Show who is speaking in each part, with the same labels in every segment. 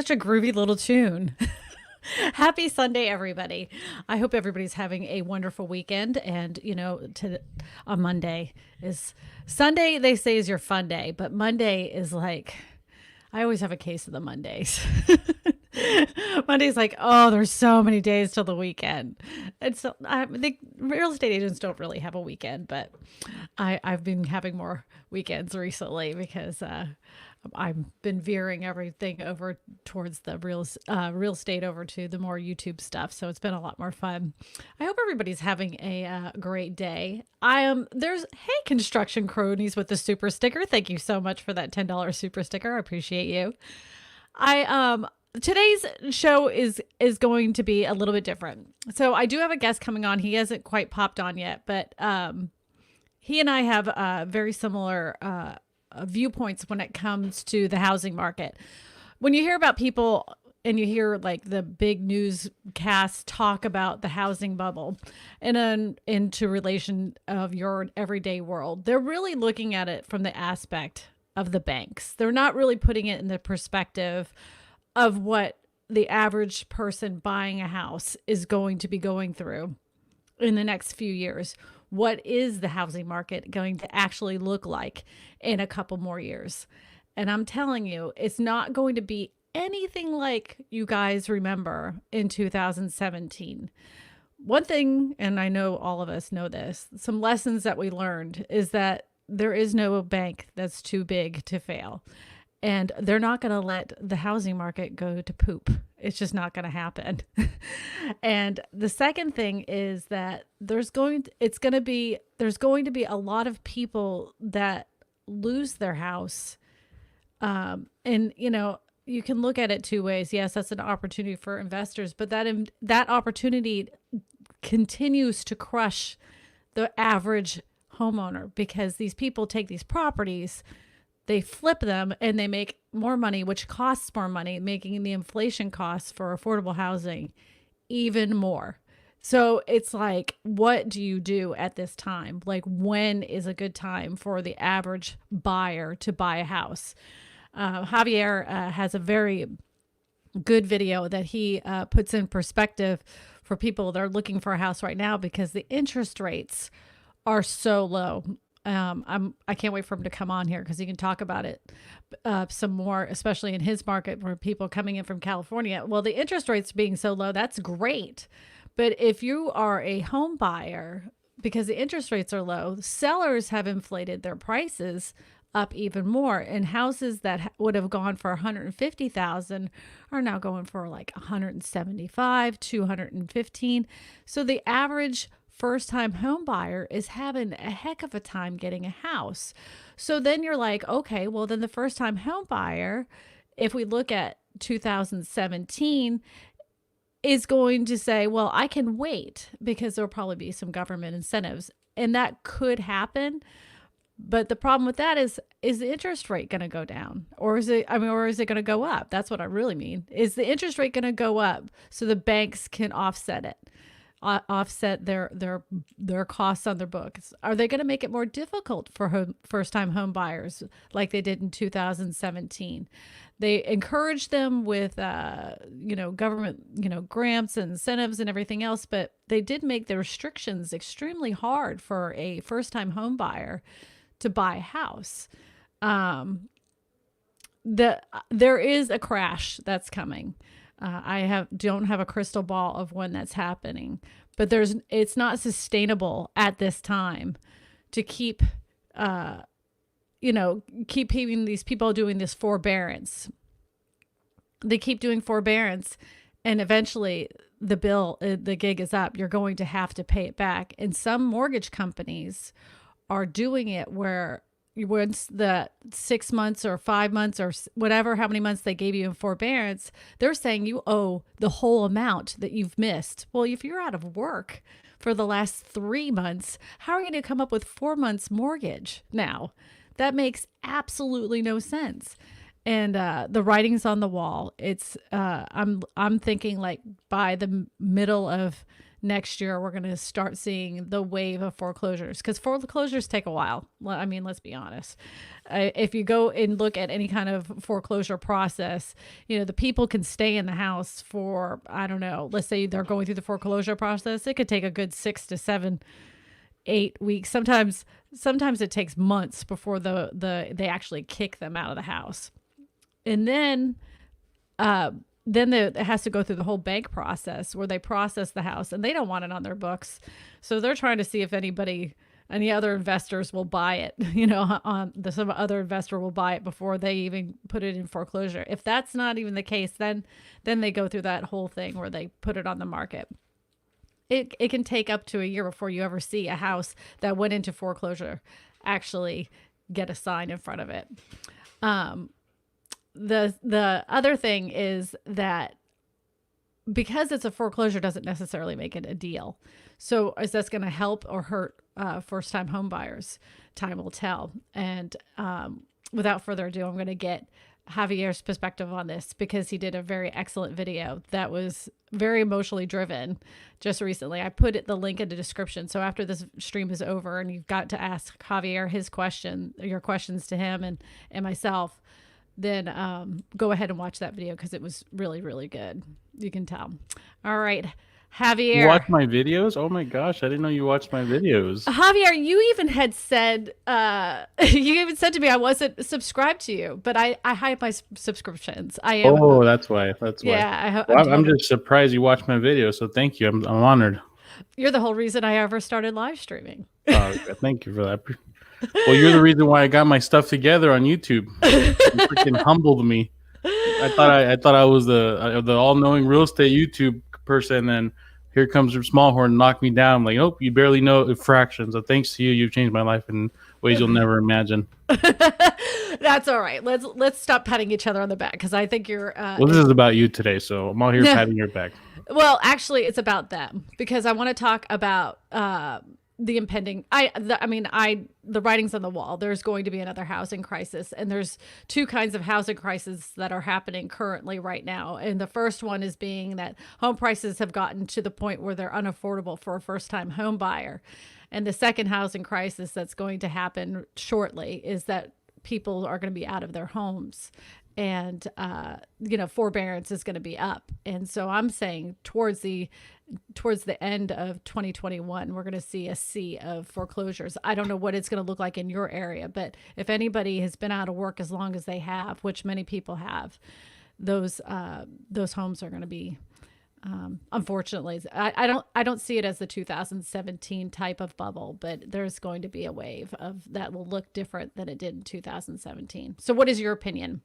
Speaker 1: such a groovy little tune. Happy Sunday, everybody. I hope everybody's having a wonderful weekend. And, on Monday is Sunday, they say is your fun day, but Monday is like, I always have a case of the Mondays. Monday's like, oh, there's so many days till the weekend. And so I think real estate agents don't really have a weekend, but I've been having more weekends recently because I've been veering everything over towards the real estate over to the more YouTube stuff. So it's been a lot more fun. I hope everybody's having a great day. Hey, construction cronies with the super sticker. Thank you so much for that $10 super sticker. I appreciate you. Today's show is going to be a little bit different. So I do have a guest coming on. He hasn't quite popped on yet, but he and I have very similar viewpoints when it comes to the housing market. When you hear about people and you hear like the big newscasts talk about the housing bubble and then into relation of your everyday world, they're really looking at it from the aspect of the banks. They're not really putting it in the perspective of what the average person buying a house is going to be going through in the next few years. What is the housing market going to actually look like in a couple more years? And I'm telling you, it's not going to be anything like you guys remember in 2017. One thing, and I know all of us know this, some lessons that we learned is that there is no bank that's too big to fail. And they're not going to let the housing market go to poop. It's just not going to happen. And the second thing is that there's going to be a lot of people that lose their house. And you can look at it two ways. Yes, that's an opportunity for investors, but that opportunity continues to crush the average homeowner because these people take these properties, they flip them and they make more money, which costs more money, making the inflation costs for affordable housing even more. So it's like, what do you do at this time? Like, when is a good time for the average buyer to buy a house? Javier has a very good video that he puts in perspective for people that are looking for a house right now because the interest rates are so low. I can't wait for him to come on here because he can talk about it some more, especially in his market where people coming in from California. Well, the interest rates being so low, that's great. But if you are a home buyer, because the interest rates are low, sellers have inflated their prices up even more, and houses that would have gone for 150,000 are now going for like 175, 215. So the average first-time home buyer is having a heck of a time getting a house. So then you're like, okay, well then the first-time home buyer, if we look at 2017, is going to say, well, I can wait because there'll probably be some government incentives, and that could happen. But the problem with that is the interest rate going to go down, or is it going to go up? That's what I really mean. Is the interest rate going to go up so the banks can offset it? Offset their costs on their books? Are they going to make it more difficult for first-time home buyers like they did in 2017? They encourage them with government grants and incentives and everything else, but they did make the restrictions extremely hard for a first-time home buyer to buy a house. There is a crash that's coming. I don't have a crystal ball of when that's happening, but it's not sustainable at this time to keep having these people doing this forbearance. They keep doing forbearance, and eventually the gig is up. You're going to have to pay it back. And some mortgage companies are doing it where once the 6 months or 5 months or whatever, how many months they gave you in forbearance, they're saying you owe the whole amount that you've missed. Well, if you're out of work for the last 3 months, how are you going to come up with 4 months mortgage now? That makes absolutely no sense. And the writing's on the wall. It's I'm thinking like by the middle of next year we're going to start seeing the wave of foreclosures, because foreclosures take a while. I mean, let's be honest. If you go and look at any kind of foreclosure process, the people can stay in the house for, I don't know, let's say they're going through the foreclosure process. It could take a good 6 to 7, 8 weeks. Sometimes it takes months before they actually kick them out of the house. And then it has to go through the whole bank process where they process the house, and they don't want it on their books. So they're trying to see if any other investors will buy it, some other investor will buy it before they even put it in foreclosure. If that's not even the case, then they go through that whole thing where they put it on the market. It can take up to a year before you ever see a house that went into foreclosure actually get a sign in front of it. The other thing is that because it's a foreclosure doesn't necessarily make it a deal. So is this going to help or hurt first-time home buyers? Time will tell. And without further ado, I'm going to get Javier's perspective on this, because he did a very excellent video that was very emotionally driven just recently. I put the link in the description. So after this stream is over and you've got to ask Javier your questions to him and myself, then go ahead and watch that video, because it was really, really good. You can tell. All right, Javier.
Speaker 2: You watch my videos? Oh my gosh, I didn't know you watched my videos.
Speaker 1: Javier, you even had said, to me I wasn't subscribed to you, but I hide my subscriptions. I am.
Speaker 2: Oh, that's why.
Speaker 1: Yeah,
Speaker 2: I'm just surprised you watched my video, so thank you. I'm honored.
Speaker 1: You're the whole reason I ever started live streaming.
Speaker 2: Thank you for that. Well, you're the reason why I got my stuff together on YouTube. You freaking humbled me. I thought I was the all-knowing real estate YouTube person, and here comes Smallhorn and knock me down. I'm like, oh, you barely know fractions. So thanks to you, you've changed my life in ways you'll never imagine.
Speaker 1: That's all right. Let's stop patting each other on the back, because I think you're.
Speaker 2: Well, this is about you today, so I'm all here patting your back.
Speaker 1: Well, actually, it's about them, because I want to talk about the impending. The writing's on the wall. There's going to be another housing crisis, and there's two kinds of housing crises that are happening currently right now. And the first one is being that home prices have gotten to the point where they're unaffordable for a first-time home buyer. And the second housing crisis that's going to happen shortly is that people are going to be out of their homes, and forbearance is going to be up. And so I'm saying towards the end of 2021, we're going to see a sea of foreclosures. I don't know what it's going to look like in your area, but if anybody has been out of work as long as they have, which many people have, those homes are going to be, unfortunately, I don't see it as the 2017 type of bubble, but there's going to be a wave of that will look different than it did in 2017. So what is your opinion?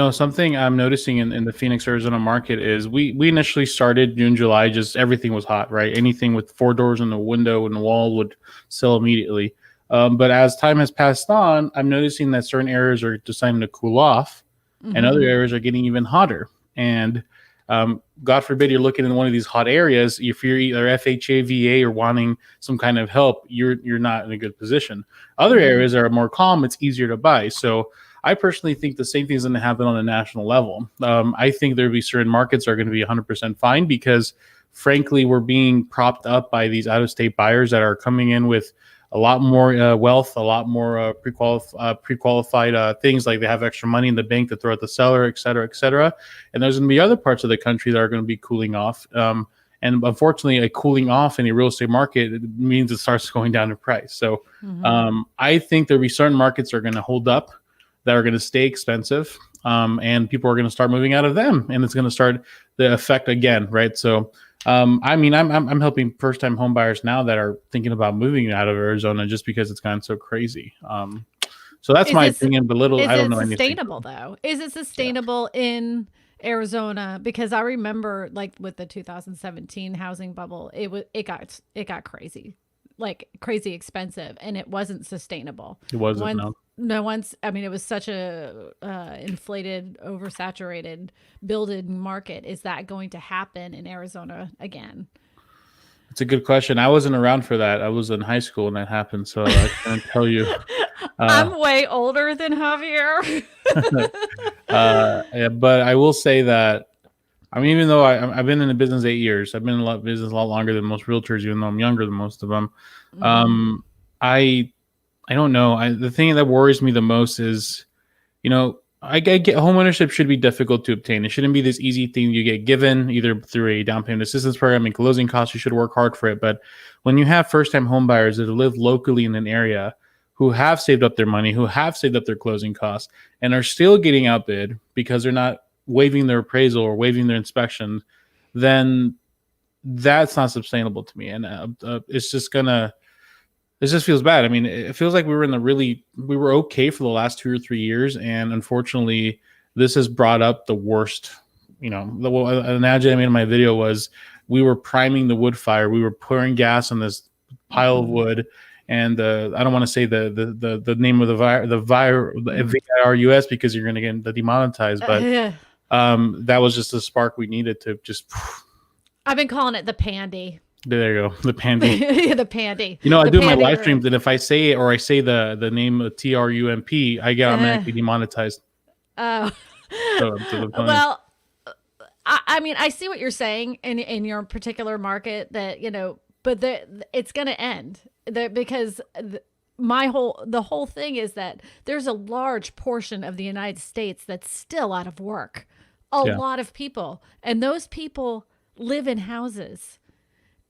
Speaker 2: Something I'm noticing in the Phoenix, Arizona market is we initially started June, July, just everything was hot, right? Anything with 4 doors in the window and the wall would sell immediately. But as time has passed on, I'm noticing that certain areas are deciding to cool off, and other areas are getting even hotter. And God forbid you're looking in one of these hot areas. If you're either FHA, VA, or wanting some kind of help, you're not in a good position. Other areas are more calm. It's easier to buy. So I personally think the same thing is going to happen on a national level. I think there'll be certain markets are going to be 100% fine, because frankly, we're being propped up by these out-of-state buyers that are coming in with a lot more wealth, a lot more pre-qualified things, like they have extra money in the bank to throw at the seller, et cetera, et cetera. And there's going to be other parts of the country that are going to be cooling off. And unfortunately, a cooling off in the real estate market means it starts going down in price. So I think there'll be certain markets that are going to hold up, that are going to stay expensive, and people are going to start moving out of them, and it's going to start the effect again, right? So, I'm helping first-time home buyers now that are thinking about moving out of Arizona just because it's gotten so crazy. So that's my opinion, but I don't know anything. Is it
Speaker 1: sustainable though? Is it sustainable in Arizona? Because I remember, like with the 2017 housing bubble, it got crazy. Like crazy expensive, and it wasn't sustainable.
Speaker 2: It wasn't.
Speaker 1: It was such a inflated, oversaturated building market. Is that going to happen in Arizona again?
Speaker 2: It's a good question. I wasn't around for that. I was in high school when that happened, so I can't tell you.
Speaker 1: I'm way older than Javier.
Speaker 2: Yeah, but I will say that I mean, even though I've been in the business 8 years, I've been in a lot business a lot longer than most realtors, even though I'm younger than most of them.
Speaker 1: Mm-hmm.
Speaker 2: Um, I I don't know. The thing that worries me the most is, I get homeownership should be difficult to obtain. It shouldn't be this easy thing you get given either through a down payment assistance program and closing costs. You should work hard for it. But when you have first time home buyers that live locally in an area who have saved up their money, who have saved up their closing costs, and are still getting outbid because they're not waiving their appraisal or waiving their inspection, then that's not sustainable to me. And it's just gonna this just feels bad. I mean, it feels like we were okay for the last 2 or 3 years, and unfortunately, this has brought up the worst. The analogy I made in my video was we were priming the wood fire. We were pouring gas on this pile of
Speaker 1: Mm-hmm.
Speaker 2: wood, and I don't want to say the name of the VIRUS because you're going to get demonetized, but
Speaker 1: Yeah.
Speaker 2: that was just the spark we needed to just.
Speaker 1: I've been calling it the pandy.
Speaker 2: There you go, the pandy.
Speaker 1: The pandy.
Speaker 2: I
Speaker 1: The
Speaker 2: do my
Speaker 1: pandy
Speaker 2: live
Speaker 1: room.
Speaker 2: streams, and if I say it or I say the name of TRUMP, I get
Speaker 1: Uh,
Speaker 2: automatically demonetized.
Speaker 1: oh.
Speaker 2: So
Speaker 1: Well, I mean, I see what you're saying in your particular market that, but it's going to end because the whole thing is that there's a large portion of the United States that's still out of work. A
Speaker 2: yeah,
Speaker 1: lot of people, and those people live in houses.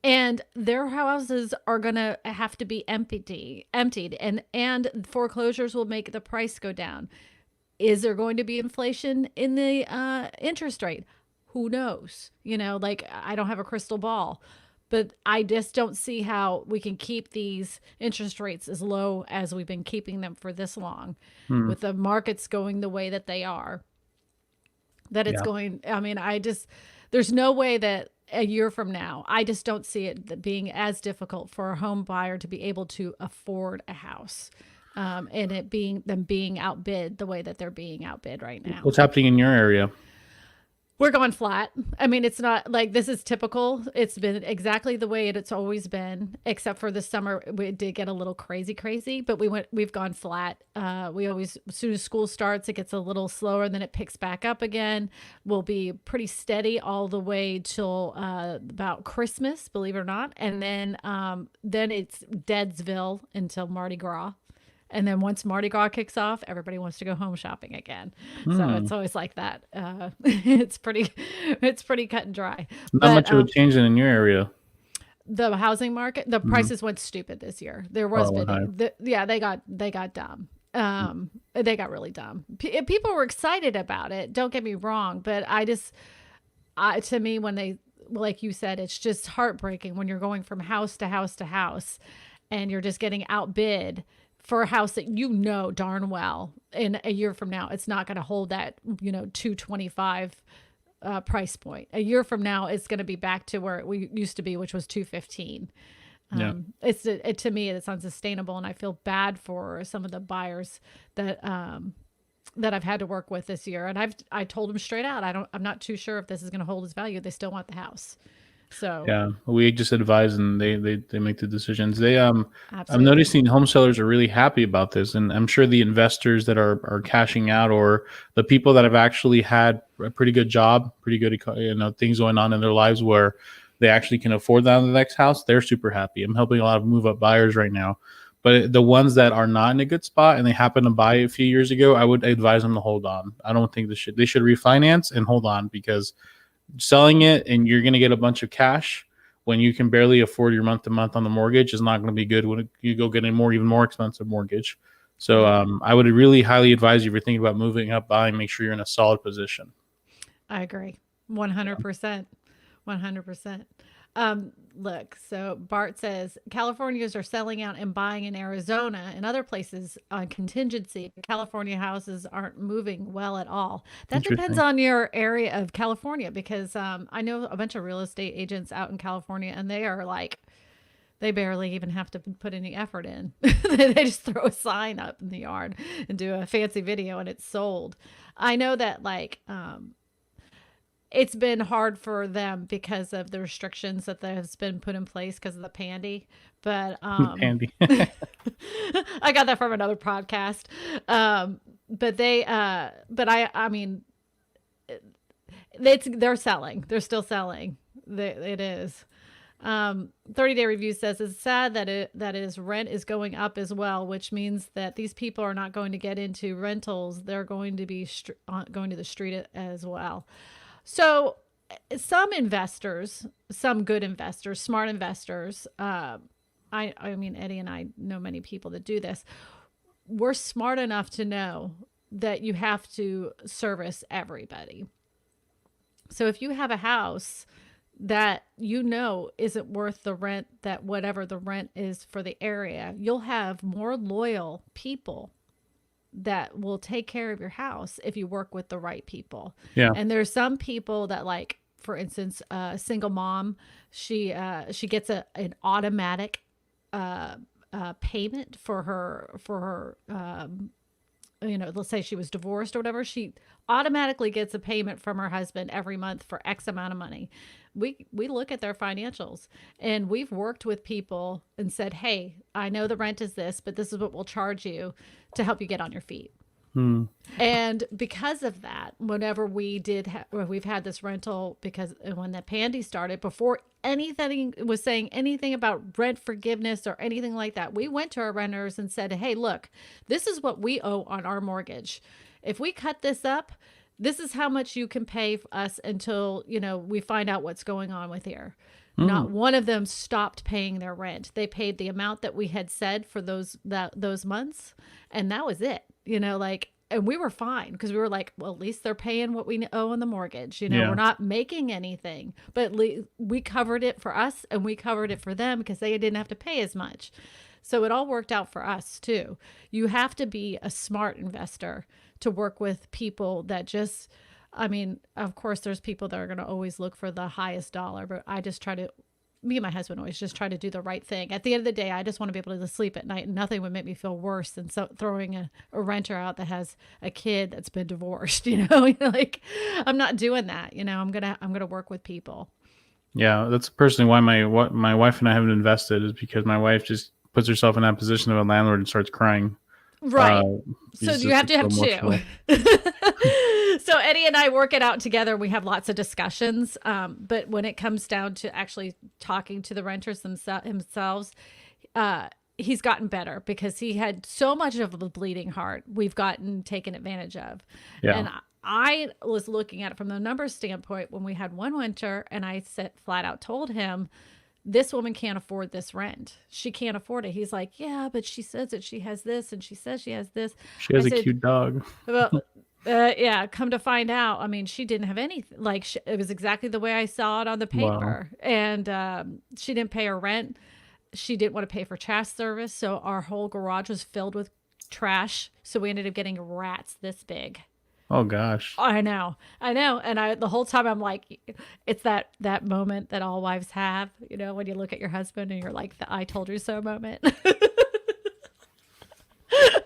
Speaker 1: And their houses are going to have to be emptied, and foreclosures will make the price go down. Is there going to be inflation in the interest rate? Who knows? Like, I don't have a crystal ball, but I just don't see how we can keep these interest rates as low as we've been keeping them for this long,
Speaker 2: hmm,
Speaker 1: with the markets going the way that they are. That it's
Speaker 2: yeah,
Speaker 1: going. I mean, there's no way that a year from now, I just don't see it being as difficult for a home buyer to be able to afford a house, and it being outbid the way that they're being outbid right now.
Speaker 2: what's happening in your area?
Speaker 1: We're going flat. I mean, it's not like this is typical. It's been exactly the way it's always been, except for this summer we did get a little crazy, but we've gone flat. We always, as soon as school starts, it gets a little slower, and then it picks back up again. We'll be pretty steady all the way till about Christmas, believe it or not, and then it's Deadsville until Mardi Gras. And then once Mardi Gras kicks off, everybody wants to go home shopping again. So
Speaker 2: Hmm.
Speaker 1: it's always like that. It's pretty cut and dry.
Speaker 2: Not
Speaker 1: But
Speaker 2: much of a change in your area.
Speaker 1: the housing market, the
Speaker 2: Hmm.
Speaker 1: prices went stupid this year. There was
Speaker 2: Oh, hi.
Speaker 1: bidding. Yeah, they got dumb. They got really dumb. People were excited about it. Don't get me wrong, but to me, when they, like you said, it's just heartbreaking when you're going from house to house to house, and you're just getting outbid for a house that darn well in a year from now it's not going to hold that 225 price point. A year from now it's going to be back to where we used to be, which was 215.
Speaker 2: Yeah.
Speaker 1: To me it's unsustainable, and I feel bad for some of the buyers that I've had to work with this year, and I told them straight out, I'm not too sure if this is going to hold its value. They still want the house. So
Speaker 2: Yeah, we just advise and they make the decisions. I'm
Speaker 1: absolutely.
Speaker 2: noticing home sellers are really happy about this, and I'm sure the investors that are cashing out, or the people that have actually had a pretty good job, pretty good things going on in their lives where they actually can afford that on the next house, they're super happy. I'm helping a lot of move up buyers right now, but the ones that are not in a good spot and they happen to buy a few years ago, I would advise them to hold on. I don't think they should refinance and hold on, because selling it and you're going to get a bunch of cash when you can barely afford your month to month on the mortgage is not going to be good when you go get a even more expensive mortgage. So
Speaker 1: Yeah,
Speaker 2: I would really highly advise you, if you're thinking about moving up, buying, make sure you're in a solid position.
Speaker 1: I agree.
Speaker 2: Yeah.
Speaker 1: 100%. 100%. Look, so Bart says Californians are selling out and buying in Arizona and other places on contingency. California houses aren't moving well at all. That depends
Speaker 2: Interesting.
Speaker 1: on your area of California, because I know a bunch of real estate agents out in California, and they are like, they barely even have to put any effort in. They just throw a sign up in the yard and do a fancy video, and it's sold. I know that, like, it's been hard for them because of the restrictions that has been put in place because of the pandy. But
Speaker 2: Handy.
Speaker 1: I got that from another podcast. But I mean, they're selling. They're still selling. It is. 30-day review says it's sad that is rent is going up as well, which means that these people are not going to get into rentals. They're going to be going to the street as well. So some investors, some good investors, smart investors, I mean, Eddie and I know many people that do this. We're smart enough to know that you have to service everybody. So if you have a house that isn't worth the rent, that whatever the rent is for the area, you'll have more loyal people that will take care of your house if you work with the right people.
Speaker 2: Yeah.
Speaker 1: And there's some people that, like, for instance, a single mom, she gets an automatic payment for her let's say she was divorced or whatever, she automatically gets a payment from her husband every month for X amount of money. We look at their financials, and we've worked with people and said, hey, I know the rent is this, but this is what we'll charge you to help you get on your feet. And because of that, whenever we've had this rental, because when the pandy started, before anything was saying anything about rent forgiveness or anything like that, we went to our renters and said, hey, look, this is what we owe on our mortgage. If we cut this up, this is how much you can pay us until, we find out what's going on with here. Not one of them stopped paying their rent. They paid the amount that we had said for those months, and that was it. And we were fine, because we were like, well, at least they're paying what we owe on the mortgage. We're not making anything, but we covered it for us, and we covered it for them because they didn't have to pay as much. So it all worked out for us too. You have to be a smart investor to work with people that just, of course, there's people that are going to always look for the highest dollar, but me and my husband always just try to do the right thing. At the end of the day, I just want to be able to sleep at night, and nothing would make me feel worse than throwing a renter out that has a kid that's been divorced. Like, I'm not doing that. I'm gonna work with people.
Speaker 2: Yeah, that's personally why my wife and I haven't invested, is because my wife just puts herself in that position of a landlord and starts crying.
Speaker 1: Right. So you have to have two. So Eddie and I work it out together. We have lots of discussions. But when it comes down to actually talking to the renters themselves, he's gotten better, because he had so much of a bleeding heart. We've gotten taken advantage of. Yeah. And I was looking at it from the numbers standpoint when we had one winter, and I flat out told him, this woman can't afford this rent. She can't afford it. He's like, yeah, but she says that she has this, and she says she has this.
Speaker 2: She has a cute dog.
Speaker 1: Well, yeah, come to find out, she didn't have anything. Like, it was exactly the way I saw it on the paper. Wow. And she didn't pay her rent. She didn't want to pay for trash service. So our whole garage was filled with trash. So we ended up getting rats this big.
Speaker 2: Oh gosh.
Speaker 1: I know. And the whole time I'm like, it's that moment that all wives have, when you look at your husband and you're like, the I told you so moment.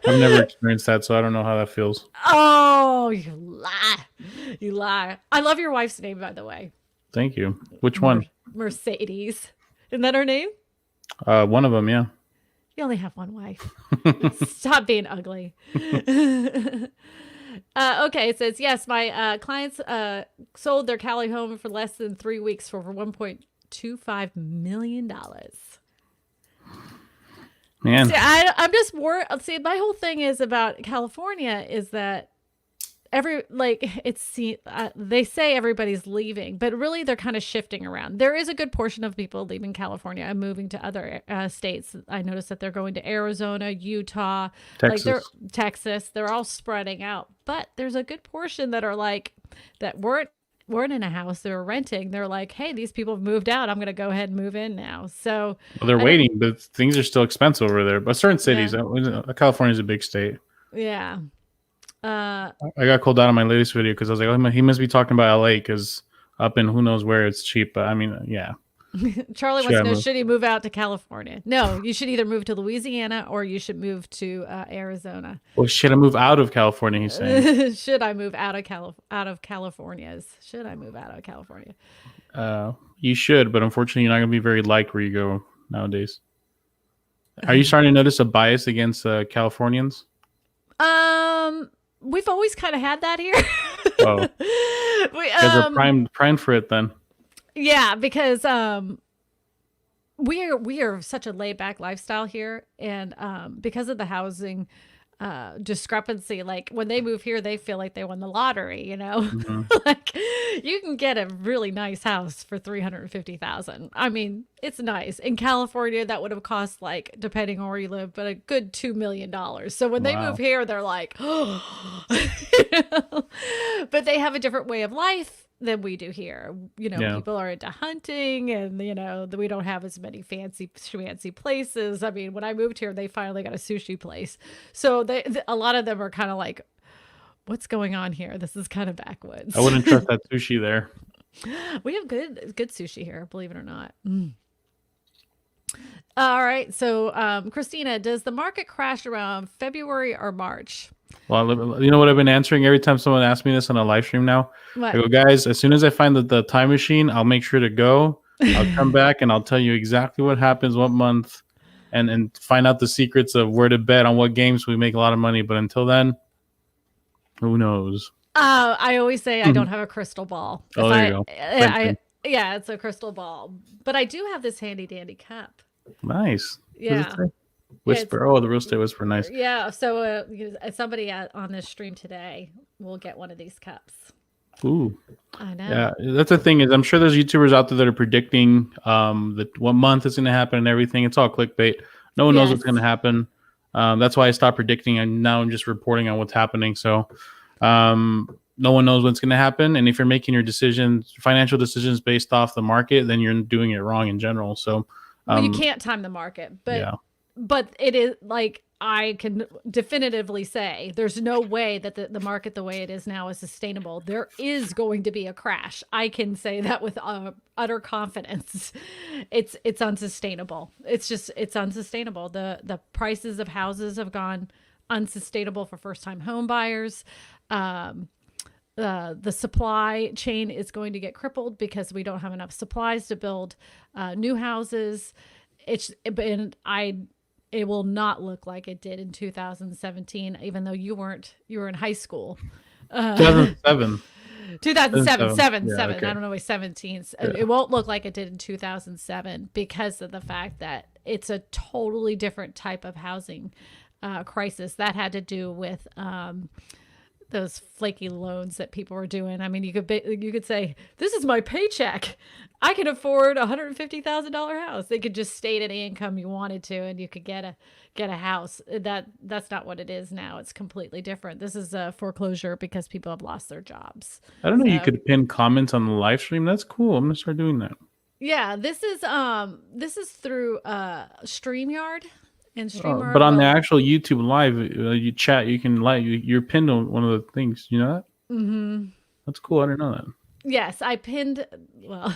Speaker 2: I've never experienced that, so I don't know how that feels.
Speaker 1: Oh, you lie. I love your wife's name, by the way.
Speaker 2: Thank you. Which one?
Speaker 1: Mercedes. Isn't that her name?
Speaker 2: One of them, yeah.
Speaker 1: You only have one wife. Stop being ugly. Okay, it says, yes, my clients sold their Cali home for less than 3 weeks for $1.25 million.
Speaker 2: Man.
Speaker 1: See, I'm just worried. See, my whole thing is about California is that they say everybody's leaving, but really they're kind of shifting around. There is a good portion of people leaving California and moving to other states. I noticed that they're going to Arizona, Utah, Texas. They're all spreading out, but there's a good portion that are that weren't in a house they were renting. They're like, hey, these people have moved out. I'm going to go ahead and move in now. So
Speaker 2: they're waiting, but things are still expensive over there. But certain cities, California is a big state.
Speaker 1: Yeah.
Speaker 2: I got called out on my latest video because I was like, oh, he must be talking about LA, because up in who knows where it's cheap. But yeah.
Speaker 1: Charlie wants to know, should he move out to California? No, you should either move to Louisiana or you should move to Arizona.
Speaker 2: Well, should I move out of California, he's saying.
Speaker 1: Should I move out of California? Should I move out of California?
Speaker 2: You should, but unfortunately you're not going to be very liked where you go nowadays. Are you starting to notice a bias against Californians?
Speaker 1: We've always kind of had that here. we,
Speaker 2: You guys are primed for it then.
Speaker 1: yeah, because we are such a laid back lifestyle here, and because of the housing discrepancy, like when they move here, they feel like they won the lottery,
Speaker 2: Hmm.
Speaker 1: like you can get a really nice house for 350,000. I mean, it's nice. In California, that would have cost, like, depending on where you live, but a good $2 million. So when they move
Speaker 2: Wow.
Speaker 1: here, they're like, oh, but they have a different way of life than we do here.
Speaker 2: Yeah.
Speaker 1: People are into hunting, and we don't have as many fancy places. I mean, when I moved here, they finally got a sushi place. So a lot of them are kind of like, what's going on here? This is kind of
Speaker 2: I
Speaker 1: backwoods.
Speaker 2: wouldn't trust that sushi there.
Speaker 1: We have good sushi here, believe it or not. All right. So, Kristina, does the market crash around February or March?
Speaker 2: Well, you know what I've been answering every time someone asks me this on a live stream now? I
Speaker 1: What?
Speaker 2: go, guys, as soon as I find the time machine, I'll make sure to go. I'll come back and I'll tell you exactly what happens, what month, and find out the secrets of where to bet on what games we make a lot of money. But until then, who knows?
Speaker 1: I always say I don't have a crystal ball.
Speaker 2: Oh, there you go. Same thing.
Speaker 1: Yeah, it's a crystal ball. But I do have this handy dandy cup.
Speaker 2: Nice. What does it
Speaker 1: Yeah.
Speaker 2: say? Whisper. Oh, the real estate whisper. Nice.
Speaker 1: Yeah. So somebody on this stream today will get one of these cups.
Speaker 2: Ooh.
Speaker 1: I know.
Speaker 2: Yeah, that's the thing is I'm sure there's YouTubers out there that are predicting what month is going to happen and everything. It's all clickbait. No one knows what's going to happen. That's why I stopped predicting, and now I'm just reporting on what's happening. So no one knows what's going to happen. And if you're making your decisions, financial decisions based off the market, then you're doing it wrong in general. So
Speaker 1: Well, you can't time the market, but
Speaker 2: yeah.
Speaker 1: but it is, like, I can definitively say there's no way that the market the way it is now is sustainable. There is going to be a crash. I can say that with utter confidence. It's unsustainable. It's unsustainable. The prices of houses have gone unsustainable for first time home buyers. The supply chain is going to get crippled because we don't have enough supplies to build new houses. It will not look like it did in 2017, even though you were in high school.
Speaker 2: 2007.
Speaker 1: 2007,
Speaker 2: Yeah,
Speaker 1: seven.
Speaker 2: okay.
Speaker 1: I don't know why 17.
Speaker 2: Yeah.
Speaker 1: It won't look like it did in 2007 because of the fact that it's a totally different type of housing crisis that had to do with those flaky loans that people were doing. I mean, you could say, this is my paycheck. I can afford $150,000 house. They could just state any income you wanted to, and you could get a house. That's not what it is now. It's completely different. This is a foreclosure because people have lost their jobs.
Speaker 2: I don't know. You could pin comments on the live stream. That's cool. I'm gonna start doing that.
Speaker 1: Yeah, this is through StreamYard. And StreamYard,
Speaker 2: but on the actual YouTube live, you chat. You can you're pinned on one of the things. You know that? Mm-hmm. That's cool. I didn't know that.
Speaker 1: Yes, I pinned. Well,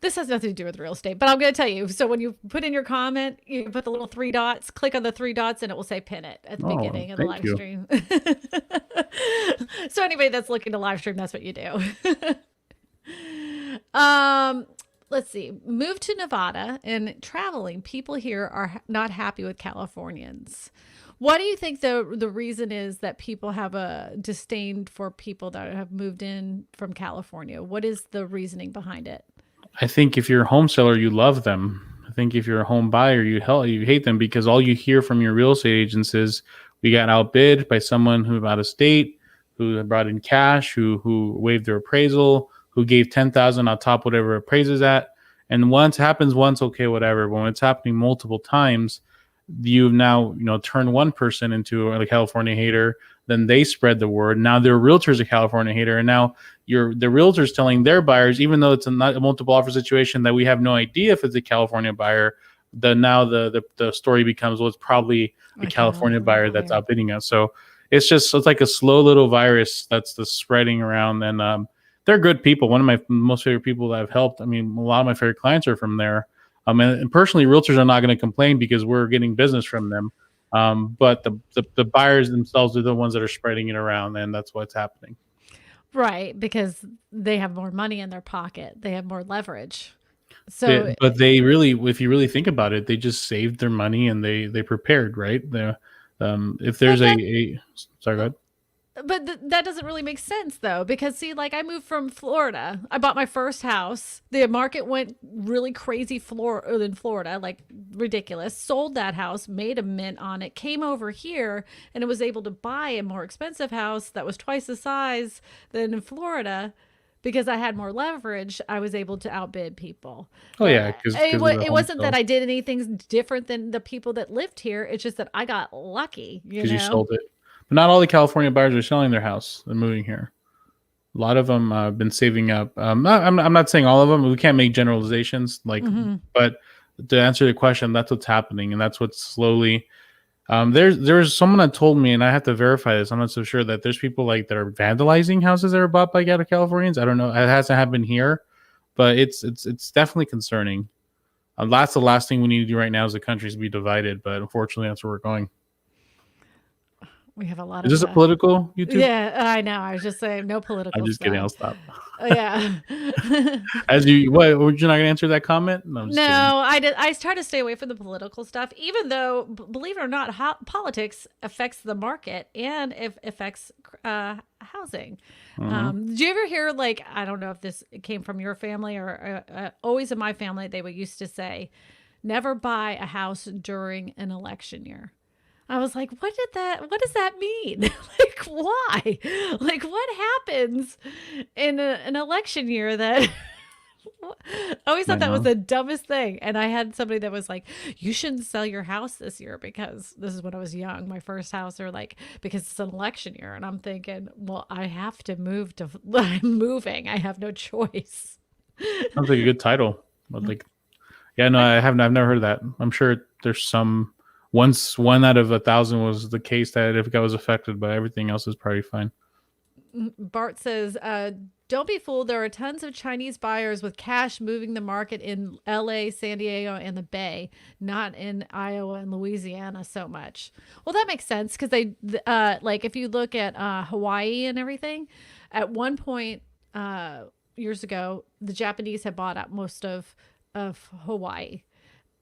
Speaker 1: this has nothing to do with real estate, but I'm going to tell you. So when you put in your comment, you put the little 3 dots, click on the 3 dots, and it will say pin it at the beginning of the live stream. So anybody that's looking to live stream, that's what you do. Let's see. Move to Nevada and traveling. People here are not happy with Californians. What do you think the reason is that people have a disdain for people that have moved in from California? What is the reasoning behind it?
Speaker 2: I think if you're a home seller, you love them. I think if you're a home buyer, you hate them because all you hear from your real estate agents is we got outbid by someone who's out of state, who brought in cash, who waived their appraisal, who gave $10,000 on top whatever appraises at. And once happens once, okay, whatever. But when it's happening multiple times, you've now turned one person into a California hater. Then they spread the word. Now their realtor's a California hater, and now the realtor's telling their buyers, even though it's not a multiple offer situation, that we have no idea if it's a California buyer. The story becomes, well, it's probably a California buyer that's outbidding us. So it's like a slow little virus that's spreading around, and they're good people. One of my most favorite people that I've helped. I mean, a lot of my favorite clients are from there. And personally, realtors are not going to complain because we're getting business from them. But the buyers themselves are the ones that are spreading it around, and that's what's happening.
Speaker 1: Right, because they have more money in their pocket. They have more leverage. So,
Speaker 2: but they really, if you really think about it, they just saved their money and they prepared, right? If there's sorry, go ahead.
Speaker 1: But that doesn't really make sense though, because see, like I moved from Florida. I bought my first house. The market went really crazy in Florida, like ridiculous. Sold that house, made a mint on it, came over here, and it was able to buy a more expensive house that was twice the size than in Florida. Because I had more leverage, I was able to outbid people.
Speaker 2: Oh yeah, because of the
Speaker 1: It
Speaker 2: home
Speaker 1: wasn't that
Speaker 2: sale.
Speaker 1: I did anything different than the people that lived here. It's just that I got lucky, you
Speaker 2: Because you
Speaker 1: know?
Speaker 2: sold it. But not all the California buyers are selling their house and moving here. A lot of them have been saving up. I'm not saying all of them. We can't make generalizations. Like,
Speaker 1: Mm-hmm.
Speaker 2: but to answer the question, that's what's happening, and that's what's slowly. There's someone that told me, and I have to verify this. I'm not so sure that there's people like that are vandalizing houses that are bought by out of Californians. I don't know. It hasn't happened here, but it's definitely concerning. That's the last thing we need to do right now as a country is be divided. But unfortunately, that's where we're going.
Speaker 1: We have a lot
Speaker 2: Is
Speaker 1: of
Speaker 2: this a political YouTube?
Speaker 1: yeah, I know. I was just saying no
Speaker 2: I'm
Speaker 1: political
Speaker 2: just kidding.
Speaker 1: stuff.
Speaker 2: I'll stop.
Speaker 1: Yeah.
Speaker 2: As you, what? Were you not gonna answer that comment? No, I'm just
Speaker 1: No,
Speaker 2: kidding.
Speaker 1: I did. I try to stay away from the political stuff, even though, believe it or not, politics affects the market and it affects housing.
Speaker 2: Mhm.
Speaker 1: Did you ever hear, like, I don't know if this came from your family or always in my family, they would used to say, never buy a house during an election year. I was like, what does that mean? Like, why? Like, what happens in an election year that I always
Speaker 2: I
Speaker 1: thought that was
Speaker 2: know.
Speaker 1: the dumbest thing. And I had somebody that was like, you shouldn't sell your house this year because this is when I was young, my first house, or like, because it's an election year. And I'm thinking, well, I have to move to, I'm moving. I have no choice.
Speaker 2: Sounds like a good title. But like, yeah, no, I haven't. I've never heard of that. I'm sure there's some. Once one out of 1,000 was the case that if I was affected, but everything else is probably fine.
Speaker 1: Bart says, don't be fooled. There are tons of Chinese buyers with cash moving the market in LA, San Diego, and the Bay, not in Iowa and Louisiana so much. Well, that makes sense because they, like, if you look at Hawaii and everything, at one point years ago, the Japanese had bought out most of Hawaii.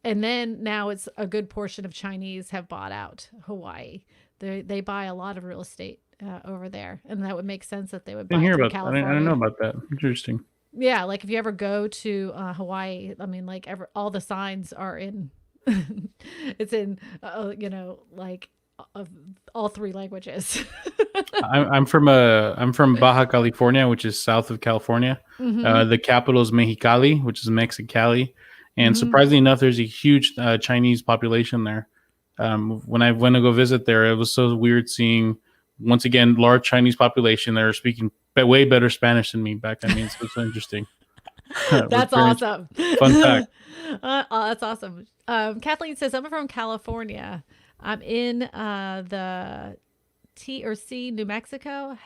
Speaker 1: And then now it's a good portion of Chinese have bought out Hawaii. They buy a lot of real estate over there, and that would make sense that they would
Speaker 2: Didn't
Speaker 1: buy
Speaker 2: hear
Speaker 1: through
Speaker 2: about. I didn't know
Speaker 1: California.
Speaker 2: about that. Interesting.
Speaker 1: Yeah, like if you ever go to Hawaii, I mean, like all the signs are in. It's in, like of all three languages.
Speaker 2: I'm from Baja California, which is south of California.
Speaker 1: Mm-hmm.
Speaker 2: The capital is Mexicali, which is Mexicali, and
Speaker 1: Mm-hmm.
Speaker 2: surprisingly enough, there's a huge Chinese population there. When I went to go visit there, it was so weird seeing once again large Chinese population. They're speaking way better Spanish than me back then. I mean, it's so interesting.
Speaker 1: That's
Speaker 2: Very
Speaker 1: awesome.
Speaker 2: fun fact.
Speaker 1: Oh, that's awesome. Kathleen says, I'm from California. I'm in the T or C, New Mexico.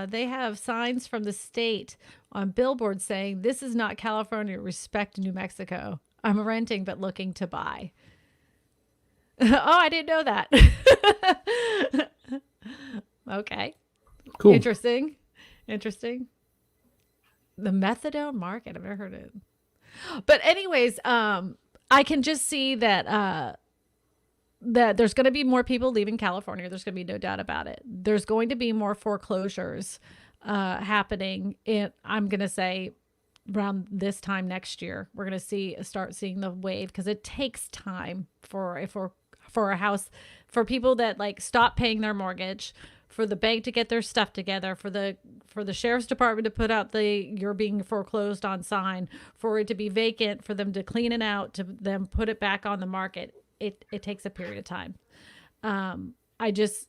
Speaker 1: They have signs from the state on billboards saying, this is not California, respect New Mexico. I'm renting but looking to buy. Oh, I didn't know that. Okay.
Speaker 2: Cool.
Speaker 1: Interesting. The methadone market. I've never heard of it. But anyways, I can just see that that there's going to be more people leaving California. There's going to be no doubt about it. There's going to be more foreclosures happening. I'm going to say around this time next year, we're going to start seeing the wave because it takes time for a house, for people that like stop paying their mortgage, for the bank to get their stuff together, for the sheriff's department to put out the you're being foreclosed on sign, for it to be vacant, for them to clean it out, to them put it back on the market. It takes a period of time. It's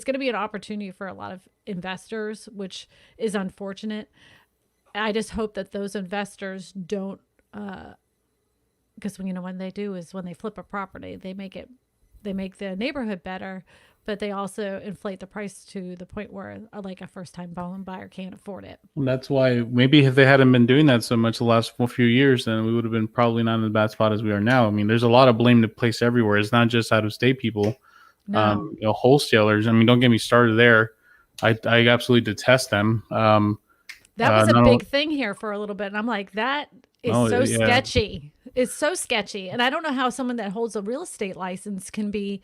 Speaker 1: going to be an opportunity for a lot of investors, which is unfortunate. I just hope that those investors don't, because when they do is when they flip a property, they make the neighborhood better, but they also inflate the price to the point where like a first time home buyer can't afford it.
Speaker 2: And that's why maybe if they hadn't been doing that so much the last few years, then we would have been probably not in the bad spot as we are now. I mean, there's a lot of blame to place everywhere. It's not just out of state people,
Speaker 1: No,
Speaker 2: wholesalers. I mean, don't get me started there. I absolutely detest them.
Speaker 1: that was a
Speaker 2: Not
Speaker 1: big thing here for a little bit. And I'm like, that is
Speaker 2: no,
Speaker 1: so
Speaker 2: yeah,
Speaker 1: sketchy. It's so sketchy. And I don't know how someone that holds a real estate license can be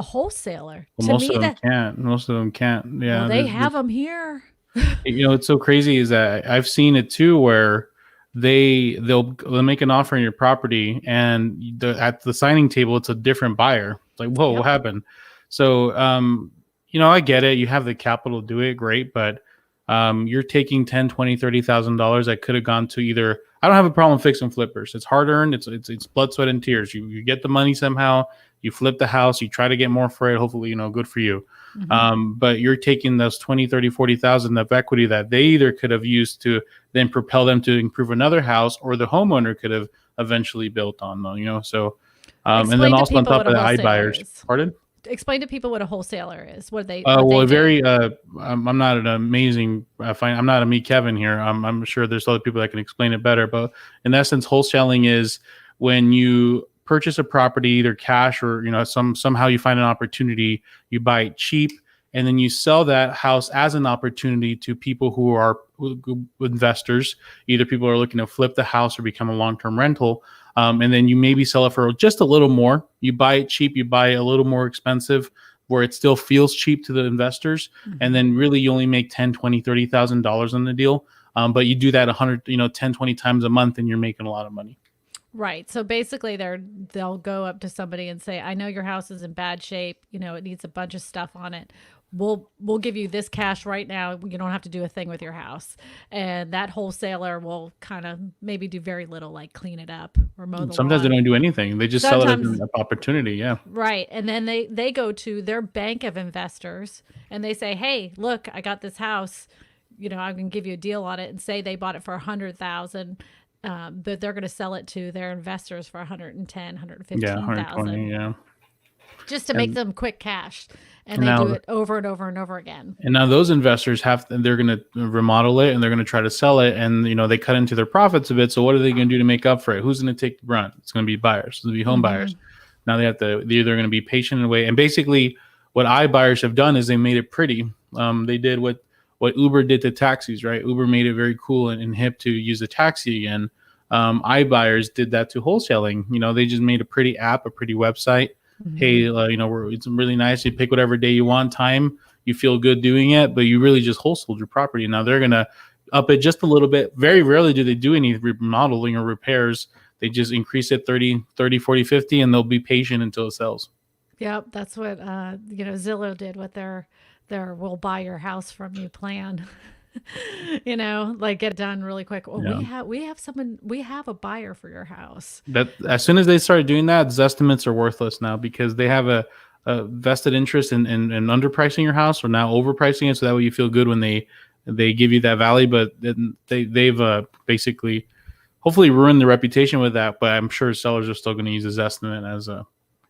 Speaker 1: A wholesaler.
Speaker 2: Well,
Speaker 1: To
Speaker 2: most of
Speaker 1: me,
Speaker 2: them
Speaker 1: that
Speaker 2: can't. Most of them can't.
Speaker 1: well,
Speaker 2: Yeah,
Speaker 1: they have them here.
Speaker 2: it's so crazy is that I've seen it too, where they'll make an offer on your property, and at the signing table, it's a different buyer. It's like, whoa, what
Speaker 1: Yep.
Speaker 2: happened? So, I get it. You have the capital to do it, great, but you're taking 10, 20, $30,000 that could have gone to either. I don't have a problem fixing flippers. It's hard earned. It's blood, sweat, and tears. You get the money somehow. You flip the house. You try to get more for it. Hopefully, good for you. But you're taking those 20, 30, 40,000 of equity that they either could have used to then propel them to improve another house, or the homeowner could have eventually built on them, so, and then
Speaker 1: Explain to
Speaker 2: also on
Speaker 1: people
Speaker 2: top
Speaker 1: what a
Speaker 2: of the
Speaker 1: wholesaler
Speaker 2: iBuyers,
Speaker 1: is.
Speaker 2: pardon?
Speaker 1: Explain to people what a wholesaler is. What they
Speaker 2: Well,
Speaker 1: do.
Speaker 2: I'm not an amazing, I'm not a me Kevin here. I'm sure there's other people that can explain it better, but in essence, wholesaling is when you purchase a property, either cash or, somehow you find an opportunity, you buy it cheap, and then you sell that house as an opportunity to people who are investors. Either people are looking to flip the house or become a long-term rental. And then you maybe sell it for just a little more. You buy it cheap, you buy it a little more expensive, where it still feels cheap to the investors. And then really you only make 10, 20, $30,000 on the deal. But you do that 100, 10, 20 times a month, and you're making a lot of money.
Speaker 1: Right. So basically they'll go up to somebody and say, I know your house is in bad shape. It needs a bunch of stuff on it. We'll give you this cash right now. You don't have to do a thing with your house. And that wholesaler will kind of maybe do very little, like clean it up or mow the
Speaker 2: Sometimes they
Speaker 1: lawn.
Speaker 2: don't do anything. They just sell it as an opportunity. Yeah.
Speaker 1: Right. And then they go to their bank of investors and they say, hey, look, I got this house. I can give you a deal on it, and say they bought it for 100,000. But they're going to sell it to their investors for 110, 115,000.
Speaker 2: Yeah, 120, yeah.
Speaker 1: Just to make them quick cash. And they do it over and over and over again.
Speaker 2: And now those investors they're going to remodel it, and they're going to try to sell it, and they cut into their profits a bit. So what are they going to do to make up for it? Who's going to take the brunt? It's going to be buyers. It's going to be home buyers. Now they're going to be patient and wait. And basically what iBuyers have done is they made it pretty. They did what Uber did to taxis, right? Uber made it very cool and hip to use a taxi again. iBuyers did that to wholesaling. They just made a pretty app, a pretty website. Hey, it's really nice. You pick whatever day you want, time. You feel good doing it, but you really just wholesaled your property. Now they're going to up it just a little bit. Very rarely do they do any remodeling or repairs. They just increase it 30, 40, 50, and they'll be patient until it sells.
Speaker 1: Yep. That's what, Zillow did with their we'll buy your house from you plan. Like get it done really quick. Well, yeah. we have a buyer for your house.
Speaker 2: That as soon as they started doing that, Zestimates are worthless now, because they have a vested interest in underpricing your house, or now overpricing it, so that way you feel good when they give you that value. But then they've basically hopefully ruined the reputation with that. But I'm sure sellers are still going to use a Zestimate as a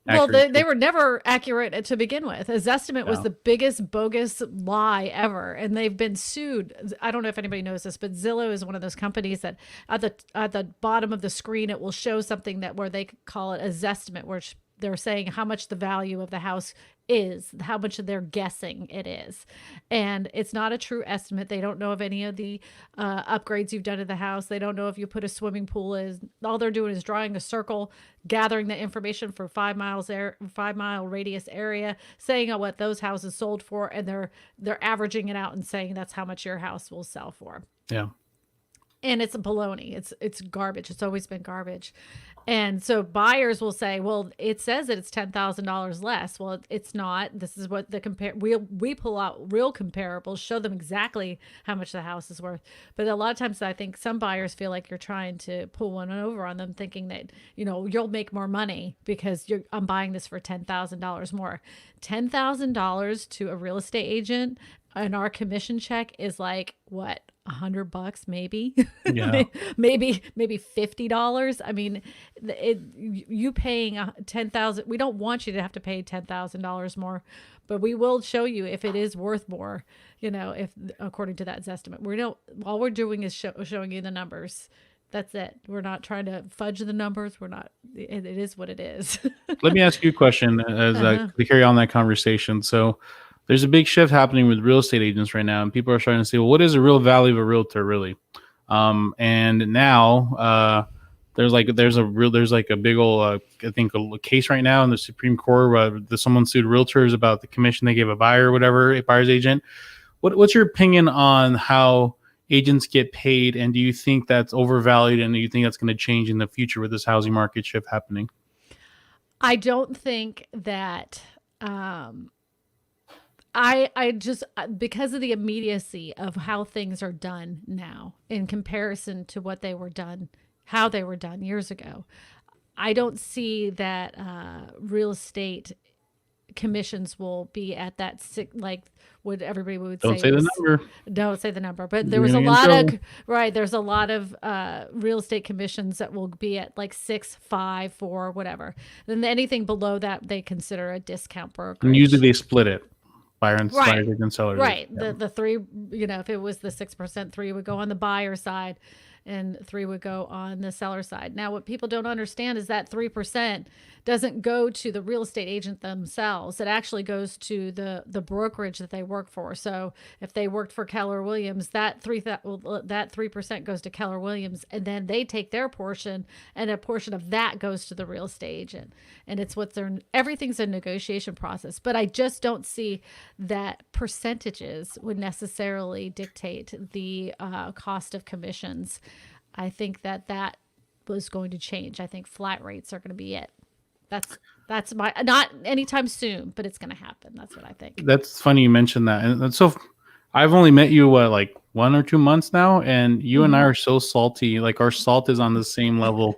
Speaker 1: well, they were never accurate to begin with. A Zestimate was the biggest bogus lie ever, and they've been sued. I don't know if anybody knows this, but Zillow is one of those companies that at the bottom of the screen it will show something that where they call it a Zestimate, where they're saying how much the value of the house is, how much they're guessing it is. And it's not a true estimate. They don't know of any of the upgrades you've done to the house. They don't know if you put a swimming pool in. All they're doing is drawing a circle, gathering the information for 5 mile radius area, saying what those houses sold for, and they're averaging it out and saying that's how much your house will sell for.
Speaker 2: Yeah.
Speaker 1: And it's a baloney. It's garbage. It's always been garbage. And so buyers will say, well, it says that it's $10,000 less. Well, it's not. This is what we pull out real comparables, show them exactly how much the house is worth. But a lot of times I think some buyers feel like you're trying to pull one over on them, thinking that, you'll make more money because I'm buying this for $10,000 more. $10,000 to a real estate agent, and our commission check is like what? $100 maybe.
Speaker 2: Yeah.
Speaker 1: maybe $50. I mean, you paying 10,000. We don't want you to have to pay $10,000 more, but we will show you if it is worth more. If according to that Zestimate, all we're doing is showing you the numbers. That's it. We're not trying to fudge the numbers. We're not. It is what it is.
Speaker 2: Let me ask you a question as to carry on that conversation. So, there's a big shift happening with real estate agents right now, and people are starting to say, well, what is the real value of a realtor really? And now there's like a big old I think a case right now in the Supreme Court where someone sued realtors about the commission they gave a buyer or whatever, a buyer's agent. What's your opinion on how agents get paid, and do you think that's overvalued, and do you think that's going to change in the future with this housing market shift happening?
Speaker 1: I don't think that I just because of the immediacy of how things are done now in comparison to what they were done, how they were done years ago, I don't see that real estate commissions will be at that like what everybody would
Speaker 2: Don't
Speaker 1: say
Speaker 2: say the
Speaker 1: was,
Speaker 2: number.
Speaker 1: don't say the number, but there
Speaker 2: You're
Speaker 1: was a
Speaker 2: gonna get in
Speaker 1: lot
Speaker 2: trouble.
Speaker 1: of right. There's a lot of real estate commissions that will be at like 6, 5, 4, whatever. Then anything below that they consider a discount
Speaker 2: And usually
Speaker 1: brokerage.
Speaker 2: they split it, buyers
Speaker 1: Right.
Speaker 2: and sellers.
Speaker 1: Right.
Speaker 2: Yeah.
Speaker 1: The three, if it was the 6%, 3 would go on the buyer side and 3 would go on the seller side. Now, what people don't understand is that 3% doesn't go to the real estate agent themselves. It actually goes to the brokerage that they work for. So if they worked for Keller Williams, that 3% goes to Keller Williams, and then they take their portion, and a portion of that goes to the real estate agent. And it's everything's a negotiation process. But I just don't see that percentages would necessarily dictate the cost of commissions. I think that was going to change. I think flat rates are going to be it. That's my, not anytime soon, but it's going to happen. That's what I think.
Speaker 2: That's funny you mentioned that, and so I've only met you like 1 or 2 months now, and you and I are so salty. Like our salt is on the same level.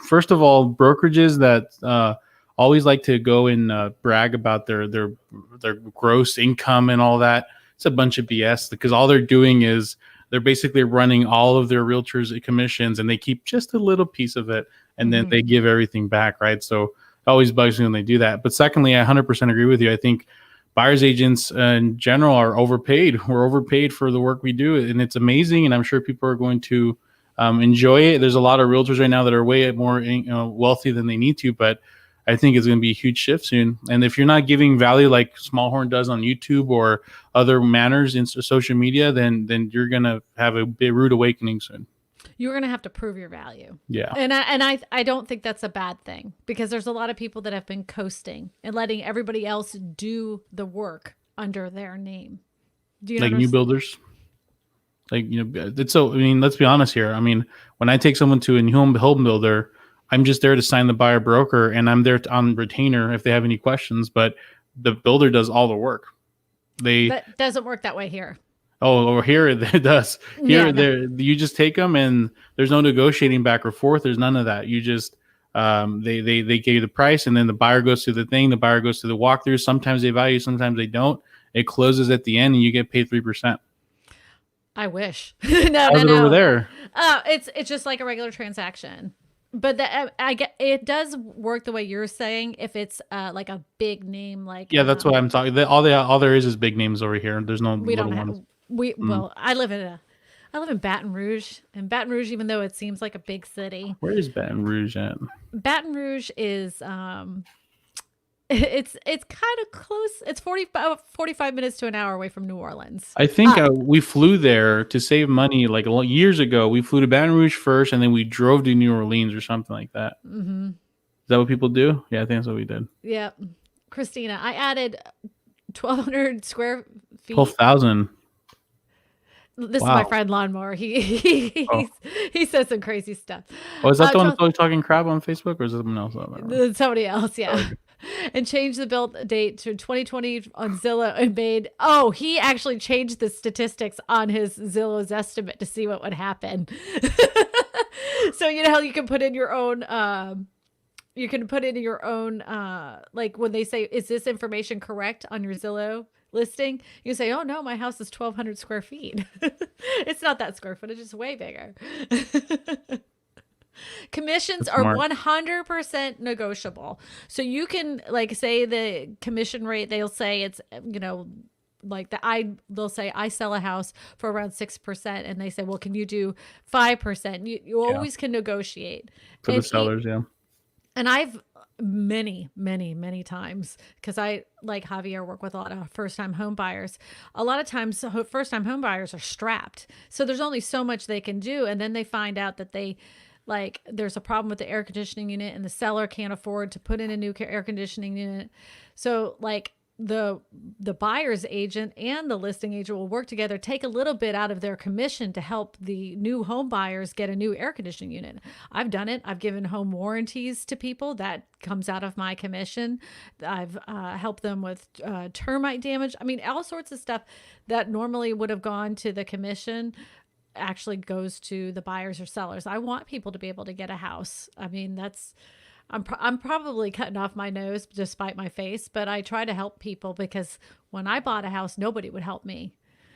Speaker 2: First of all, brokerages that always like to go and brag about their gross income and all that. It's a bunch of BS because all they're doing is they're basically running all of their realtors' commissions, and they keep just a little piece of it, and then they give everything back, right? So it always bugs me when they do that. But secondly, I 100% agree with you. I think buyers agents in general are overpaid. We're overpaid for the work we do, and it's amazing. And I'm sure people are going to enjoy it. There's a lot of realtors right now that are way more wealthy than they need to, but I think it's going to be a huge shift soon. And if you're not giving value like Smallhorn does on YouTube or other manners in social media, then you're going to have a big rude awakening soon.
Speaker 1: You're going to have to prove your value.
Speaker 2: Yeah.
Speaker 1: And I don't think that's a bad thing, because there's a lot of people that have been coasting and letting everybody else do the work under their name. Do you
Speaker 2: like new builders? Like, it's so, I mean, let's be honest here. I mean, when I take someone to a new home builder, I'm just there to sign the buyer broker, and I'm there on retainer if they have any questions, but the builder does all the work.
Speaker 1: That doesn't work that way here.
Speaker 2: Oh, over here it does. Here, there, you just take them, and there's no negotiating back or forth. There's none of that. You just they give you the price, and then the buyer goes through the thing. The buyer goes through the walkthrough. Sometimes they value, sometimes they don't. It closes at the end, and you get paid 3%.
Speaker 1: I wish.
Speaker 2: How's it over there?
Speaker 1: It's just like a regular transaction. But I get it does work the way you're saying if it's like a big name, like
Speaker 2: that's what I'm talking. All there is big names over here. There's no
Speaker 1: we
Speaker 2: little
Speaker 1: don't have
Speaker 2: ones.
Speaker 1: Well, I live in Baton Rouge, and Baton Rouge, even though it seems like a big city,
Speaker 2: Where is Baton Rouge at?
Speaker 1: Baton Rouge is it's kind of close. It's 45 minutes to an hour away from New Orleans.
Speaker 2: I think we flew there to save money like years ago. We flew to Baton Rouge first, and then we drove to New Orleans or something like that. Mm-hmm. Is that what people do? Yeah, I think that's what we did.
Speaker 1: Yeah. Christina, I added 1,200 square feet.
Speaker 2: 12,000.
Speaker 1: This is my friend Lawnmower. He says some crazy stuff.
Speaker 2: Oh, is that the one that's always talking crap on Facebook, or is it someone else?
Speaker 1: Somebody else, yeah. Okay. And changed the build date to 2020 on Zillow and he actually changed the statistics on his Zillow's estimate to see what would happen. So you know how you can put in your own like when they say, is this information correct on your Zillow listing? You say, oh no, my house is 1,200 square feet. It's not that square footage, it's way bigger. Commissions are 100% negotiable. So you can like say the commission rate, they'll say it's, like they'll say I sell a house for around 6%, and they say, well, can you do 5%? You always can negotiate
Speaker 2: for the sellers.
Speaker 1: And I've many times, because I, like Javier, work with a lot of first-time home buyers. A lot of times first-time home buyers are strapped. So there's only so much they can do. And then they find out that like there's a problem with the air conditioning unit and the seller can't afford to put in a new air conditioning unit. So like the buyer's agent and the listing agent will work together, take a little bit out of their commission to help the new home buyers get a new air conditioning unit. I've done it. I've given home warranties to people. That comes out of my commission. I've helped them with termite damage. I mean, all sorts of stuff that normally would have gone to the commission actually goes to the buyers or sellers. I want people to be able to get a house. I mean, I'm probably cutting off my nose despite my face, but I try to help people because when I bought a house, nobody would help me.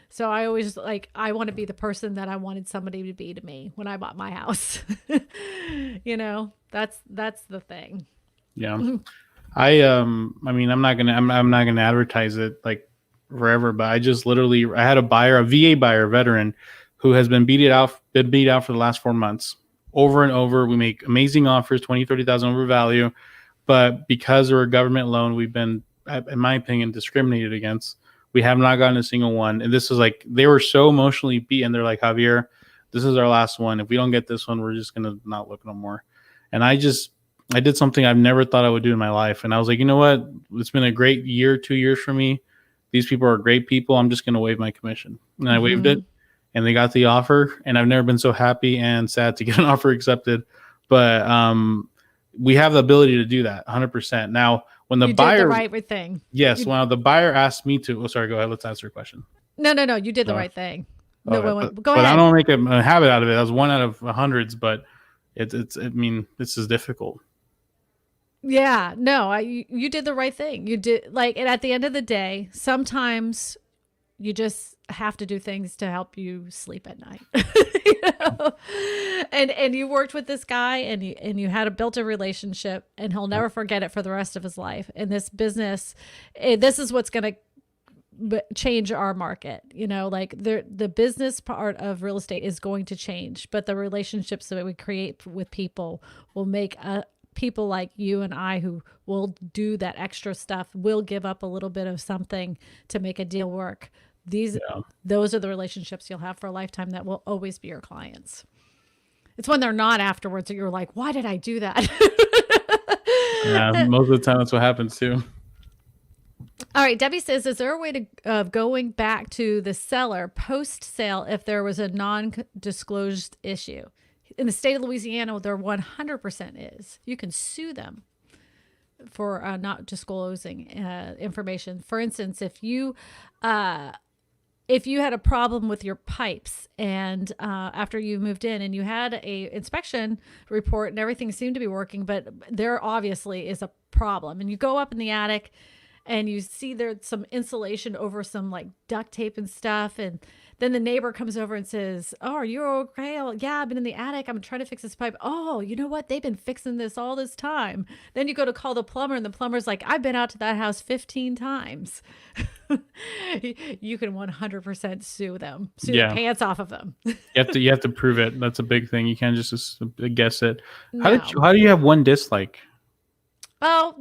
Speaker 1: So I always I want to be the person that I wanted somebody to be to me when I bought my house. That's the thing.
Speaker 2: Yeah. I mean, I'm not gonna advertise it like forever, but I had a buyer, a VA buyer, veteran, who has been beat out for the last 4 months. Over and over, we make amazing offers, 20, 30,000 over value, but because we're a government loan, we've been, in my opinion, discriminated against. We have not gotten a single one, and this is like they were so emotionally beaten. They're like, Javier, this is our last one. If we don't get this one, we're just gonna not look no more. And I did something I've never thought I would do in my life, and I was like, you know what? It's been a great year, 2 years for me. These people are great people. I'm just gonna waive my commission, and I waived it. And they got the offer, and I've never been so happy and sad to get an offer accepted. But we have the ability to do that 100%. Now, when the buyer did the
Speaker 1: right thing.
Speaker 2: Yes, when the buyer asked me to, sorry, go ahead. Let's answer your question.
Speaker 1: No, you did the right thing. No, go ahead.
Speaker 2: But I don't make a habit out of it. That was one out of hundreds, but I mean, this is difficult.
Speaker 1: Yeah, no, you did the right thing. You did and at the end of the day, sometimes you just have to do things to help you sleep at night. And you worked with this guy and you had built a relationship, and he'll never forget it for the rest of his life. And this business, this is what's going to change our market. The business part of real estate is going to change, but the relationships that we create with people will make people like you and I who will do that extra stuff, will give up a little bit of something to make a deal work. Those are the relationships you'll have for a lifetime that will always be your clients. It's when they're not afterwards that you're like, why did I do that?
Speaker 2: Yeah, most of the time that's what happens too.
Speaker 1: All right, Debbie says, is there a way of going back to the seller post-sale if there was a non-disclosed issue? In the state of Louisiana, there 100% is. You can sue them for not disclosing information. For instance, if you had a problem with your pipes and after you moved in and you had a inspection report and everything seemed to be working, but there obviously is a problem, and you go up in the attic and you see there's some insulation over some like duct tape and stuff, and then the neighbor comes over and says, oh, are you okay? Yeah, I've been in the attic. I'm trying to fix this pipe. Oh, you know what? They've been fixing this all this time. Then you go to call the plumber, and the plumber's like, I've been out to that house 15 times. You can 100% sue them. Sue the pants off of them.
Speaker 2: You have to prove it. That's a big thing. You can't just guess it. How do you have one dislike?
Speaker 1: Oh,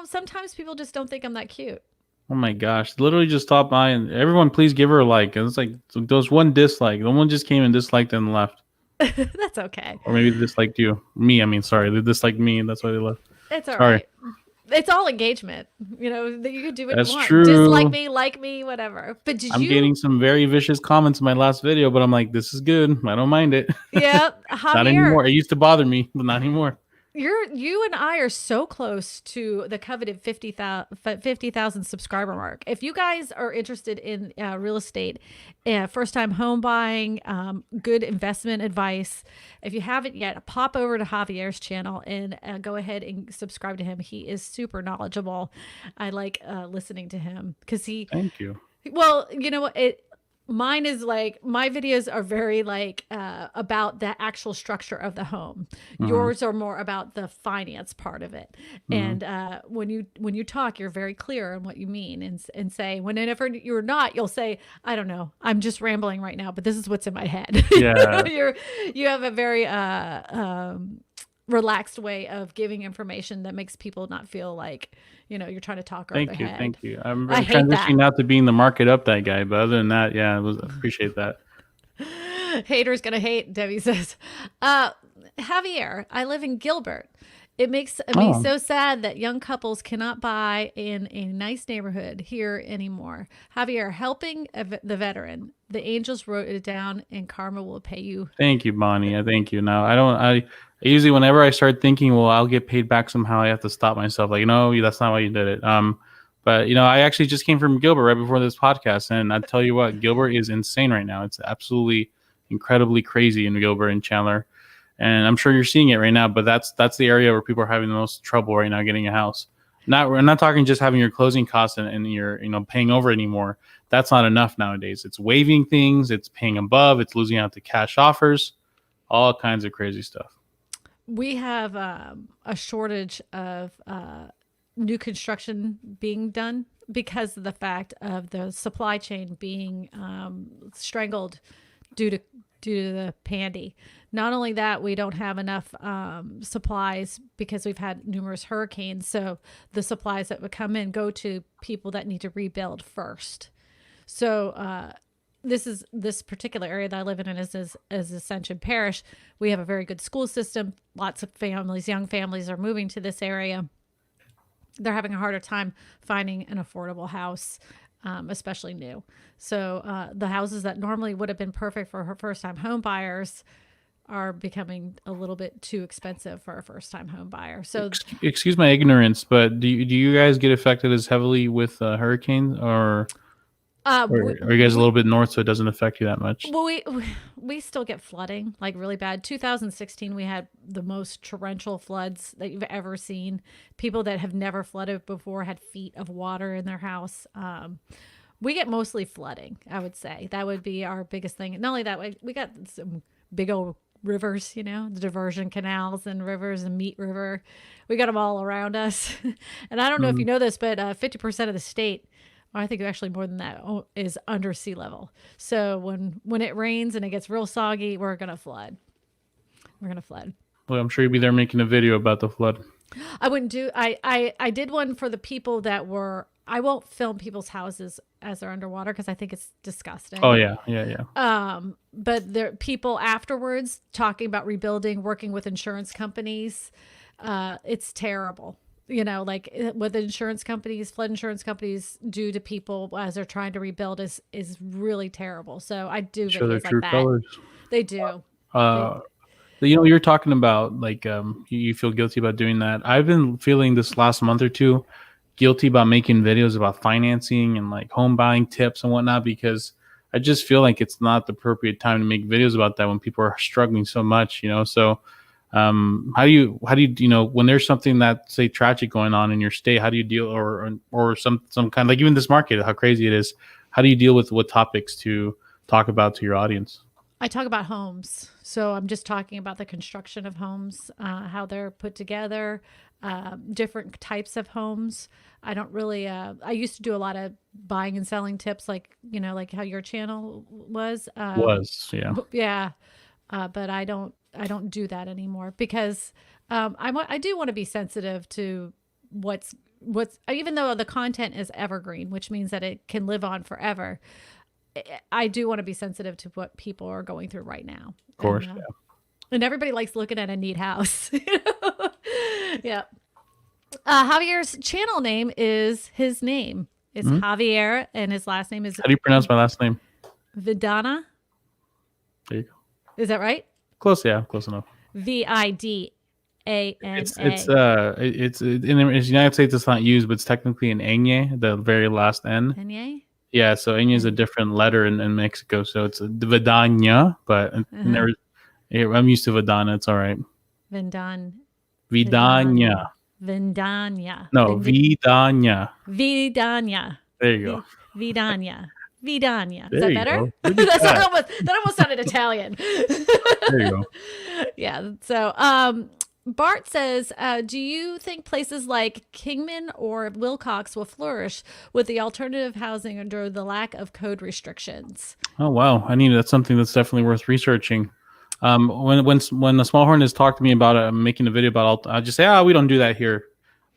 Speaker 1: sometimes people just don't think I'm that cute.
Speaker 2: Oh my gosh. Literally just stopped by and everyone please give her a like. And it's like those one dislike. The one just came and disliked and left.
Speaker 1: That's okay.
Speaker 2: Or maybe they disliked you. Me, I mean, sorry. They disliked me and that's why they left.
Speaker 1: It's all right. It's all engagement. You could do what
Speaker 2: that's
Speaker 1: you want.
Speaker 2: True.
Speaker 1: Dislike me, like me, whatever. But
Speaker 2: I'm getting some very vicious comments in my last video, but I'm like, this is good. I don't mind it.
Speaker 1: Yeah. Javier,
Speaker 2: not anymore. It used to bother me, but not anymore.
Speaker 1: You and I are so close to the coveted 50,000 subscriber mark. If you guys are interested in real estate, first time home buying, good investment advice, if you haven't yet, pop over to Javier's channel and go ahead and subscribe to him. He is super knowledgeable. I like listening to him because
Speaker 2: Thank you.
Speaker 1: Well, you know what? Mine is like, my videos are very about the actual structure of the home. Mm-hmm. Yours are more about the finance part of it. Mm-hmm. And when you talk, you're very clear on what you mean and say, whenever you're not, you'll say, I don't know, I'm just rambling right now, but this is what's in my head.
Speaker 2: Yeah.
Speaker 1: You have a very relaxed way of giving information that makes people not feel like, you're trying to talk over their head.
Speaker 2: Thank you. I'm transitioning now to being the market up that guy, but other than that, yeah, I appreciate that.
Speaker 1: Haters gonna hate, Debbie says. Javier, I live in Gilbert. It makes me
Speaker 2: Oh,
Speaker 1: so sad that young couples cannot buy in a nice neighborhood here anymore. Javier, helping the veteran. The angels wrote it down, and karma will pay you.
Speaker 2: thank you, Bonnie. I thank you. Now, I usually, whenever I start thinking, well, I'll get paid back somehow, I have to stop myself. Like, no, that's not why you did it. But I actually just came from Gilbert right before this podcast, and I tell you what, Gilbert is insane right now. It's absolutely incredibly crazy in Gilbert and Chandler, and I'm sure you're seeing it right now. But that's the area where people are having the most trouble right now getting a house. We're not talking just having your closing costs and your paying over anymore. That's not enough nowadays. It's waiving things, it's paying above, it's losing out to cash offers, all kinds of crazy stuff.
Speaker 1: We have a shortage of new construction being done because of the fact of the supply chain being strangled due to the pandy. Not only that, we don't have enough supplies because we've had numerous hurricanes. So the supplies that would come in go to people that need to rebuild first. So this particular area that I live in is Ascension Parish. We have a very good school system. Lots of families, young families, are moving to this area. They're having a harder time finding an affordable house, especially new. So the houses that normally would have been perfect for her first-time home buyers are becoming a little bit too expensive for a first-time home buyer. So,
Speaker 2: Excuse my ignorance, but do you guys get affected as heavily with hurricanes, or are you guys a little bit north, so it doesn't affect you that much?
Speaker 1: well, we still get flooding, like really bad. 2016, we had the most torrential floods that you've ever seen. People that have never flooded before had feet of water in their house. We get mostly flooding, I would say. That would be our biggest thing. Not only that, we got some big old rivers, the diversion canals and rivers and Meat River. We got them all around us. And I don't know if you know this, but 50% of the state, I think actually more than that, is under sea level. So when it rains and it gets real soggy, we're going to flood. We're going to flood.
Speaker 2: Well, I'm sure you'll be there making a video about the flood.
Speaker 1: I wouldn't do, I did one for the people that were, I won't film people's houses as they're underwater because I think it's disgusting.
Speaker 2: Oh yeah.
Speaker 1: But there people afterwards talking about rebuilding, working with insurance companies. It's terrible. Like what the insurance companies, flood insurance companies do to people as they're trying to rebuild is really terrible. So I do
Speaker 2: Show their
Speaker 1: videos
Speaker 2: true
Speaker 1: like that.
Speaker 2: colors.
Speaker 1: They do.
Speaker 2: You're talking about like you feel guilty about doing that. I've been feeling this last month or two guilty about making videos about financing and like home buying tips and whatnot, because I just feel like it's not the appropriate time to make videos about that when people are struggling so much, So how do you when there's something that, say, tragic going on in your state, how do you deal, or some kind, like even this market, how crazy it is, how do you deal with what topics to talk about to your audience?
Speaker 1: I talk about homes. So I'm just talking about the construction of homes, how they're put together, different types of homes. I don't really, I used to do a lot of buying and selling tips, like how your channel was.
Speaker 2: Yeah.
Speaker 1: Yeah. But I don't do that anymore because I do want to be sensitive to what's even though the content is evergreen, which means that it can live on forever. I do want to be sensitive to what people are going through right now.
Speaker 2: Of course,
Speaker 1: and,
Speaker 2: yeah.
Speaker 1: And everybody likes looking at a neat house. Yeah. Javier's channel name is his name. It's Javier, and his last name is.
Speaker 2: How do you pronounce my last name?
Speaker 1: Vidana.
Speaker 2: There you go.
Speaker 1: Is that right?
Speaker 2: Close, yeah, close enough.
Speaker 1: Vidana.
Speaker 2: It's in the United States it's not used, but it's technically an Enye, the very last N.
Speaker 1: Enye?
Speaker 2: Yeah, so Enye is a different letter in Mexico, so it's Vidana, but never. I'm used to Vidana. It's all right.
Speaker 1: Vidana.
Speaker 2: Vidana. No, Vidana.
Speaker 1: Vidana.
Speaker 2: There you go.
Speaker 1: Vidana. Vidana. Is
Speaker 2: There
Speaker 1: that
Speaker 2: you
Speaker 1: better?
Speaker 2: go.
Speaker 1: That almost sounded Italian.
Speaker 2: There you go.
Speaker 1: Yeah. So, Bart says, do you think places like Kingman or Wilcox will flourish with the alternative housing under the lack of code restrictions?
Speaker 2: Oh, wow. That's something that's definitely worth researching. When the Smallhorn has talked to me about it, making a video about it, I just say, we don't do that here.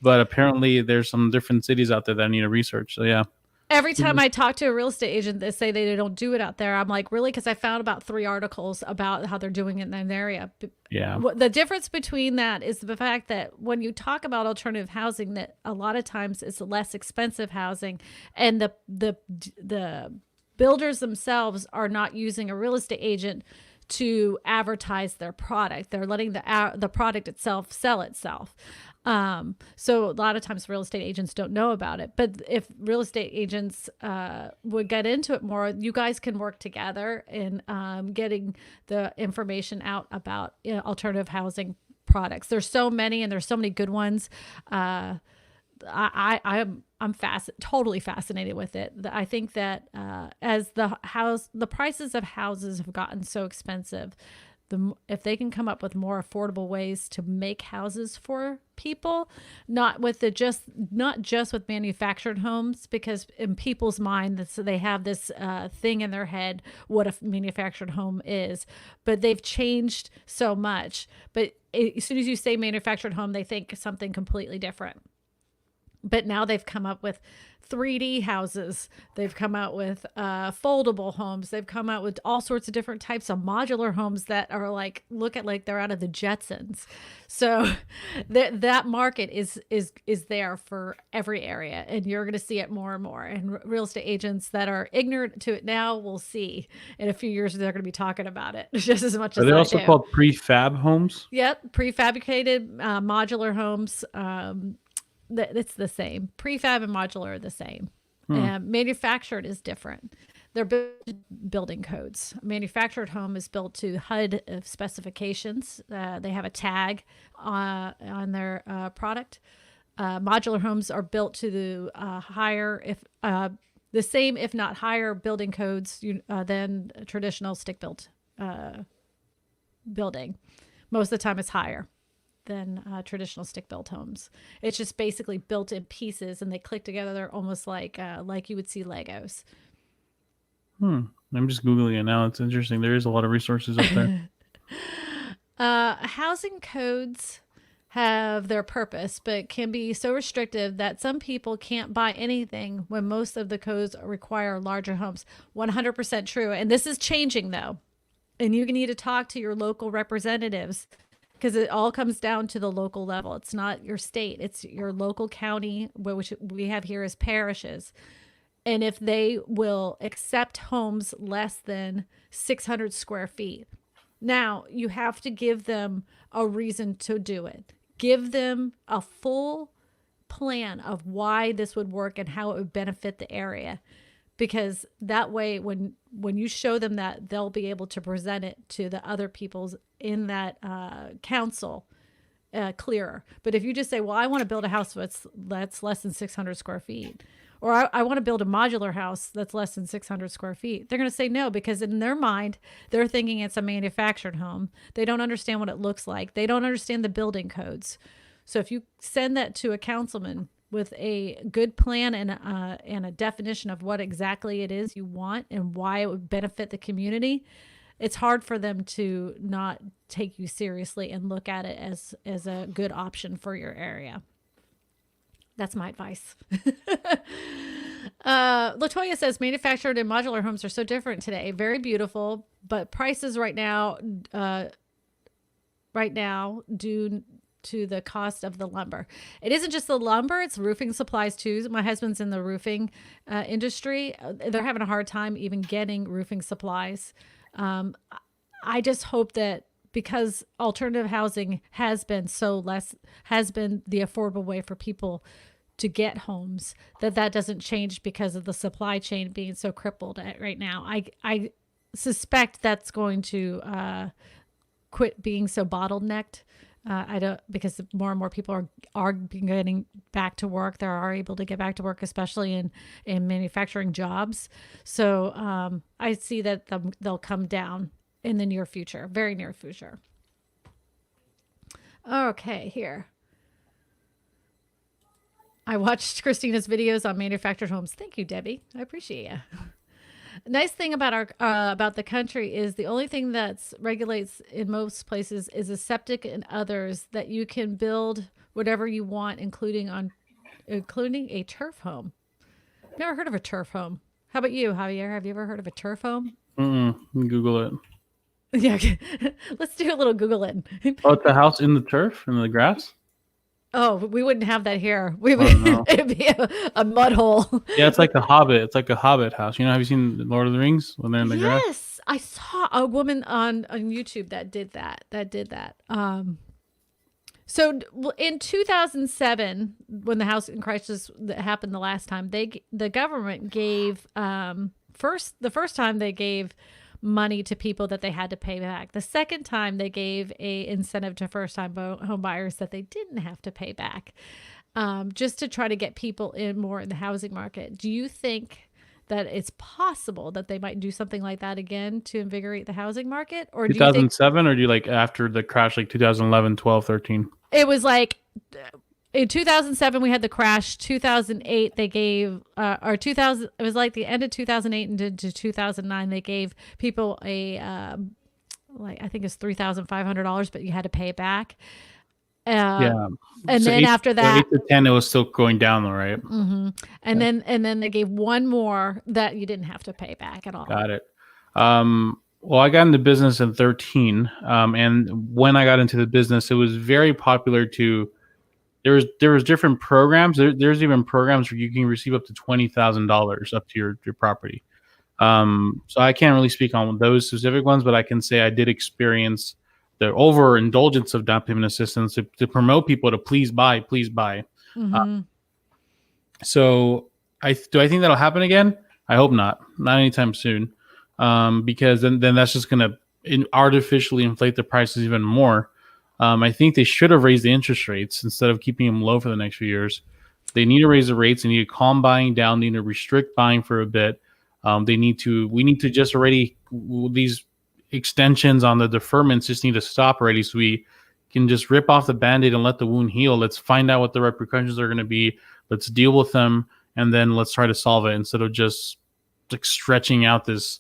Speaker 2: But apparently there's some different cities out there that I need to research. So yeah.
Speaker 1: Every time I talk to a real estate agent, they say they don't do it out there. I'm like, really? Because I found about 3 articles about how they're doing it in an area.
Speaker 2: Yeah.
Speaker 1: The difference between that is the fact that when you talk about alternative housing, that a lot of times it's less expensive housing, and the builders themselves are not using a real estate agent to advertise their product. They're letting the product itself sell itself. So a lot of times real estate agents don't know about it, but if real estate agents would get into it more, you guys can work together in getting the information out about alternative housing products. There's so many, and there's so many good ones. I'm totally fascinated with it. I think that as the prices of houses have gotten so expensive, if they can come up with more affordable ways to make houses for people, not just with manufactured homes, because in people's mind, they have this thing in their head what a manufactured home is, but they've changed so much. But as soon as you say manufactured home, they think something completely different. But now they've come up with 3D houses. They've come out with foldable homes. They've come out with all sorts of different types of modular homes that are look like they're out of the Jetsons. So that market is there for every area, and you're going to see it more and more. And real estate agents that are ignorant to it now will see in a few years they're going to be talking about it just as much as I do.
Speaker 2: Are they also called prefab homes?
Speaker 1: Yep, prefabricated modular homes. It's the same. Prefab and modular are the same. Manufactured is different. They're building codes. A manufactured home is built to HUD specifications. They have a tag on their product. Modular homes are built to the the same, if not higher, building codes than a traditional stick-built building. Most of the time, it's higher than traditional stick-built homes. It's just basically built in pieces, and they click together. They're almost like you would see Legos.
Speaker 2: I'm just Googling it now. It's interesting. There is a lot of resources out there.
Speaker 1: Housing codes have their purpose, but can be so restrictive that some people can't buy anything when most of the codes require larger homes. 100% true. And this is changing, though. And you need to talk to your local representatives, because it all comes down to the local level. It's not your state. It's your local county, which we have here as parishes. And if they will accept homes less than 600 square feet. Now, you have to give them a reason to do it. Give them a full plan of why this would work and how it would benefit the area. Because that way, when you show them that, they'll be able to present it to the other peoples in that council clearer. But if you just say, well, I want to build a house that's less than 600 square feet, or I want to build a modular house that's less than 600 square feet, they're going to say no, because in their mind, they're thinking it's a manufactured home. They don't understand what it looks like. They don't understand the building codes. So if you send that to a councilman with a good plan and a definition of what exactly it is you want and why it would benefit the community, it's hard for them to not take you seriously and look at it as a good option for your area. That's my advice. Latoya says manufactured and modular homes are so different today. Very beautiful, but prices right now due to the cost of the lumber. It isn't just the lumber, it's roofing supplies too. My husband's in the roofing industry. They're having a hard time even getting roofing supplies. I just hope that because alternative housing has been the affordable way for people to get homes, that doesn't change because of the supply chain being so crippled right now. I suspect that's going to quit being so bottlenecked. Because more and more people are getting back to work. They are able to get back to work, especially in manufacturing jobs. So I see that they'll come down in the near future, very near future. Okay, here. I watched Kristina's videos on manufactured homes. Thank you, Debbie. I appreciate you. Nice thing about about the country is the only thing that's regulates in most places is a septic and others, that you can build whatever you want, including a turf home. Never heard of a turf home. How about you, Javier? Have you ever heard of a turf home?
Speaker 2: Google it.
Speaker 1: Yeah, okay. Let's do a little Googling.
Speaker 2: Oh, it's a house in the turf, in the grass?
Speaker 1: Oh, we wouldn't have that here. We
Speaker 2: Oh,
Speaker 1: would
Speaker 2: no.
Speaker 1: it'd be a mud hole.
Speaker 2: Yeah, it's like a hobbit. It's like a hobbit house. You know, have you seen Lord of the Rings when they're in the grass?
Speaker 1: Yes, I saw a woman on YouTube that did that. So in 2007, when the housing crisis that happened the last time, the government gave the first time they gave money to people that they had to pay back. The second time they gave a incentive to first time home buyers that they didn't have to pay back, just to try to get people in more in the housing market. Do you think that it's possible that they might do something like that again to invigorate the housing market? Or do you think
Speaker 2: 2007, or do you like after the crash, like 2011, 12, 13?
Speaker 1: it was like in 2007 we had the crash. 2008 they gave or 2000, it was like the end of 2008 into 2009 they gave people a like I think it's $3,500, but you had to pay it back.
Speaker 2: Yeah.
Speaker 1: And
Speaker 2: So
Speaker 1: then after that,
Speaker 2: 8 to 10, it was still going down, though, right?
Speaker 1: and then they gave one more that you didn't have to pay back at all.
Speaker 2: Got it. Well, I got into business in 13, and when I got into the business, it was very popular to. There was different programs. There's even programs where you can receive up to $20,000 up to your property. So I can't really speak on those specific ones, but I can say I did experience the overindulgence of down payment assistance to promote people to please buy, please buy. So I think that'll happen again? I hope not anytime soon, because then that's just going to artificially inflate the prices even more. I think they should have raised the interest rates instead of keeping them low for the next few years. They need to raise the rates. They need to calm buying down. They need to restrict buying for a bit. We need to just already, these extensions on the deferments just need to stop already, so we can just rip off the Band-Aid and let the wound heal. Let's find out what the repercussions are going to be. Let's deal with them, and then let's try to solve it instead of just like stretching out this.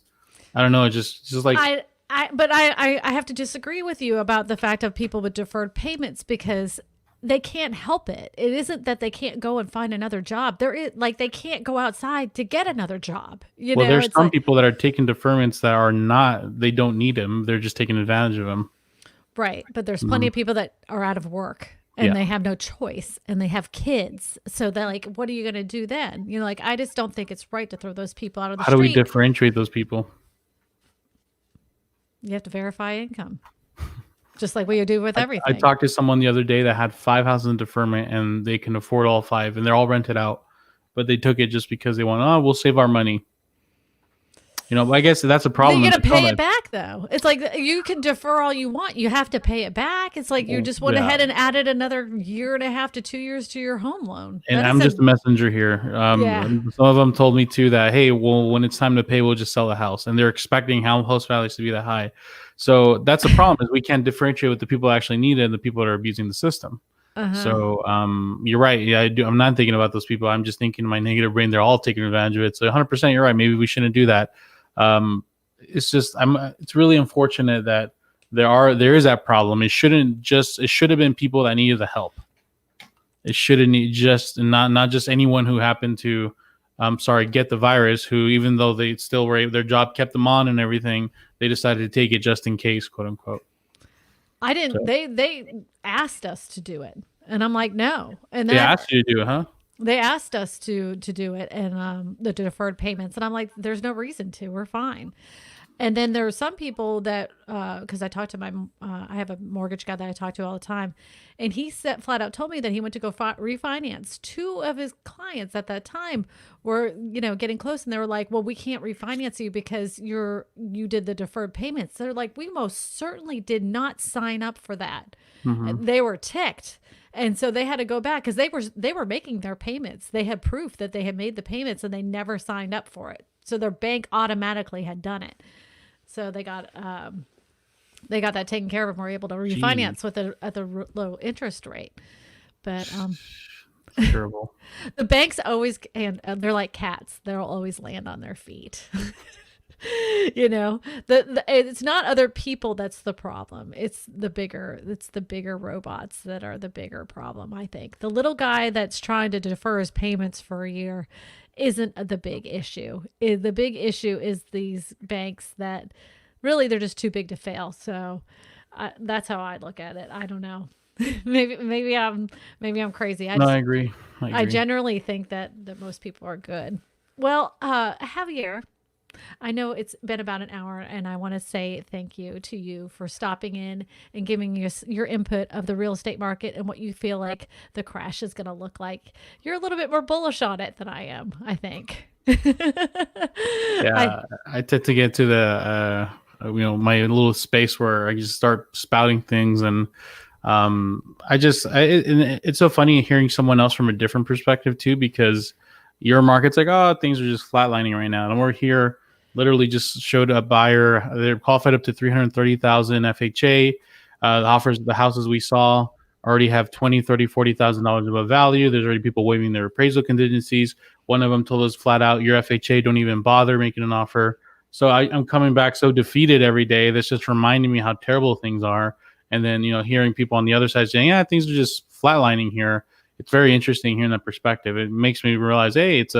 Speaker 2: I don't know. Just like
Speaker 1: I have to disagree with you about the fact of people with deferred payments, because they can't help it. It isn't that they can't go and find another job. They can't go outside to get another job.
Speaker 2: Well, there's some people that are taking deferments that are not. They don't need them. They're just taking advantage of them.
Speaker 1: Right, but there's plenty of people that are out of work and they have no choice, and they have kids. So they're like, what are you going to do then? I just don't think it's right to throw those people out of the street.
Speaker 2: How do we differentiate those people?
Speaker 1: You have to verify income, just like we do with everything.
Speaker 2: I talked to someone the other day that had 5 houses in deferment, and they can afford all 5, and they're all rented out, but they took it just because they want, we'll save our money. I guess that's a problem.
Speaker 1: You got to pay it back, though. It's like you can defer all you want. You have to pay it back. It's like you just went ahead and added another 1.5 to 2 years to your home loan.
Speaker 2: And I'm just a messenger here. Some of them told me too that, hey, well, when it's time to pay, we'll just sell the house, and they're expecting house values to be that high. So that's the problem, is we can't differentiate with the people that actually need it and the people that are abusing the system. So you're right. Yeah, I do. I'm not thinking about those people. I'm just thinking in my negative brain, they're all taking advantage of it. So 100%, you're right. Maybe we shouldn't do that. It's really unfortunate that there is that problem. It should have been people that needed the help. It shouldn't not just anyone who happened to, get the virus, who, even though they still were, their job kept them on and everything, they decided to take it just in case, quote unquote.
Speaker 1: I didn't, so. They asked us to do it, and I'm like, no. And
Speaker 2: they asked you to do it, huh?
Speaker 1: They asked us to do it, and the deferred payments, and I'm like, there's no reason to. We're fine. And then there are some people that, because I talked to I have a mortgage guy that I talk to all the time, and he flat out told me that he went to go refinance. 2 of his clients at that time were, getting close, and they were like, well, we can't refinance you because you did the deferred payments. They're like, we most certainly did not sign up for that. They were ticked. And so they had to go back because they were making their payments. They had proof that they had made the payments, and they never signed up for it. So their bank automatically had done it. So they got that taken care of, and were able to refinance at the low interest rate. But
Speaker 2: terrible.
Speaker 1: The banks always, and they're like cats. They'll always land on their feet. You know, it's not other people that's the problem. It's the bigger robots that are the bigger problem, I think. The little guy that's trying to defer his payments for a year isn't the big issue. The big issue is these banks that really they're just too big to fail. So that's how I look at it. I don't know. maybe I'm crazy.
Speaker 2: No, I agree.
Speaker 1: I generally think that most people are good. Well, Javier, I know it's been about an hour, and I want to say thank you to you for stopping in and giving us your input of the real estate market and what you feel like the crash is going to look like. You're a little bit more bullish on it than I am, I think.
Speaker 2: Yeah, I tend to get to the my little space where I just start spouting things, and it's so funny hearing someone else from a different perspective too, because your market's like, oh, things are just flatlining right now, and we're here. Literally just showed a buyer. They're qualified up to 330,000 FHA. The houses we saw already have $20,000, $30,000, $40,000 of a value. There's already people waiving their appraisal contingencies. One of them told us flat out, your FHA, don't even bother making an offer. So I'm coming back so defeated every day. That's just reminding me how terrible things are. And then, hearing people on the other side saying, yeah, things are just flatlining here. It's very interesting hearing that perspective. It makes me realize, hey, it's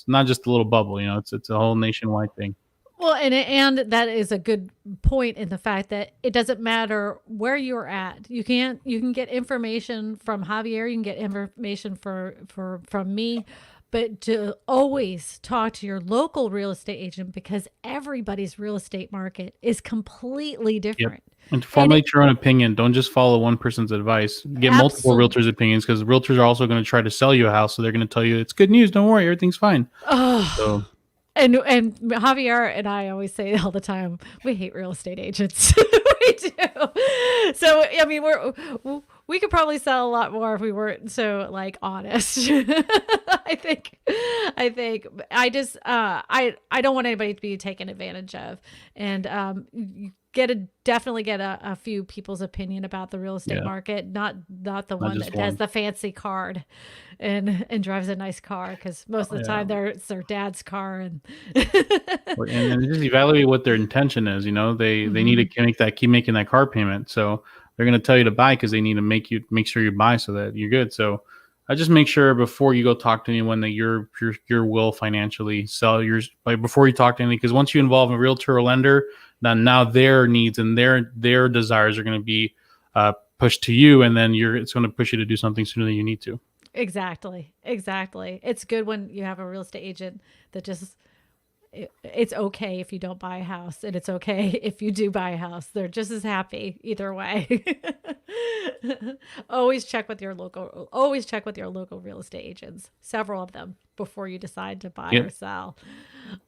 Speaker 2: not just a little bubble, it's a whole nationwide thing.
Speaker 1: Well, and that is a good point in the fact that it doesn't matter where you're at. You can get information from Javier, you can get information from me, but to always talk to your local real estate agent, because everybody's real estate market is completely different.
Speaker 2: Yep. And to formulate your own opinion, don't just follow one person's advice. Get multiple realtors' opinions, because realtors are also going to try to sell you a house. So they're going to tell you it's good news. Don't worry, everything's fine.
Speaker 1: Oh. So. And Javier and I always say all the time, we hate real estate agents. We do. So I mean, we could probably sell a lot more if we weren't so honest. I think I just I don't want anybody to be taken advantage of, and definitely get a few people's opinion about the real estate market, not the one that has the fancy card and drives a nice car, because most of the time it's their dad's car, and
Speaker 2: just evaluate what their intention is. They need to keep making that car payment, so they're going to tell you to buy because they need to make sure you buy so that you're good. So I just make sure before you go talk to anyone that your will financially sell yours, before you talk to anyone, because once you involve a realtor or lender, now their needs and their desires are going to be pushed to you, and then it's going to push you to do something sooner than you need to.
Speaker 1: Exactly. It's good when you have a real estate agent that just, it's okay if you don't buy a house, and it's okay if you do buy a house. They're just as happy either way. Always check with your local real estate agents, several of them, before you decide to buy or sell.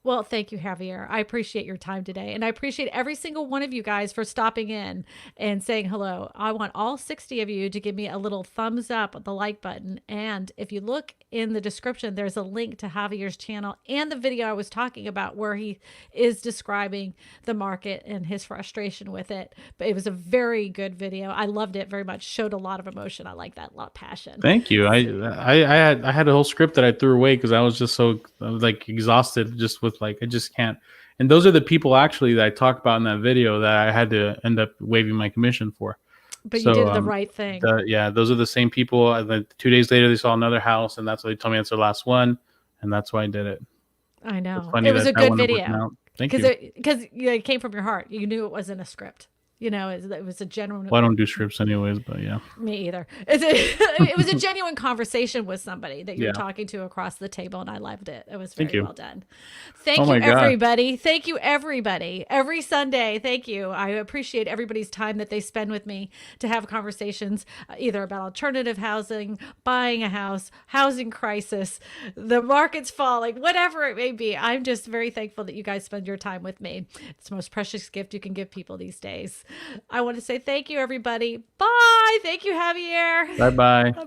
Speaker 1: Well, thank you, Javier. I appreciate your time today. And I appreciate every single one of you guys for stopping in and saying hello. I want all 60 of you to give me a little thumbs up with the like button. And if you look in the description, there's a link to Javier's channel and the video I was talking about where he is describing the market and his frustration with it. But it was a very good video. I loved it very much. Showed a lot of emotion. I like that, a lot of passion.
Speaker 2: Thank you. I had a whole script that I threw away because I was just so exhausted just with I just can't. And those are the people actually that I talked about in that video that I had to end up waiving my commission for.
Speaker 1: But you did the right thing.
Speaker 2: Those are the same people. 2 days later, they saw another house, and that's why they told me it's their last one, and that's why I did it.
Speaker 1: I know. It was a good video.
Speaker 2: Thank you.
Speaker 1: Because it came from your heart. You knew it wasn't a script. It was a genuine.
Speaker 2: Well, I don't do scripts anyways, but yeah.
Speaker 1: Me either. It was a genuine conversation with somebody that you were talking to across the table, and I loved it. It was very well done. Thank you, everybody. Thank you, everybody. Every Sunday, thank you. I appreciate everybody's time that they spend with me to have conversations either about alternative housing, buying a house, housing crisis, the market's falling, whatever it may be. I'm just very thankful that you guys spend your time with me. It's the most precious gift you can give people these days. I want to say thank you, everybody. Bye. Thank you, Javier.
Speaker 2: Bye-bye.
Speaker 1: Bye.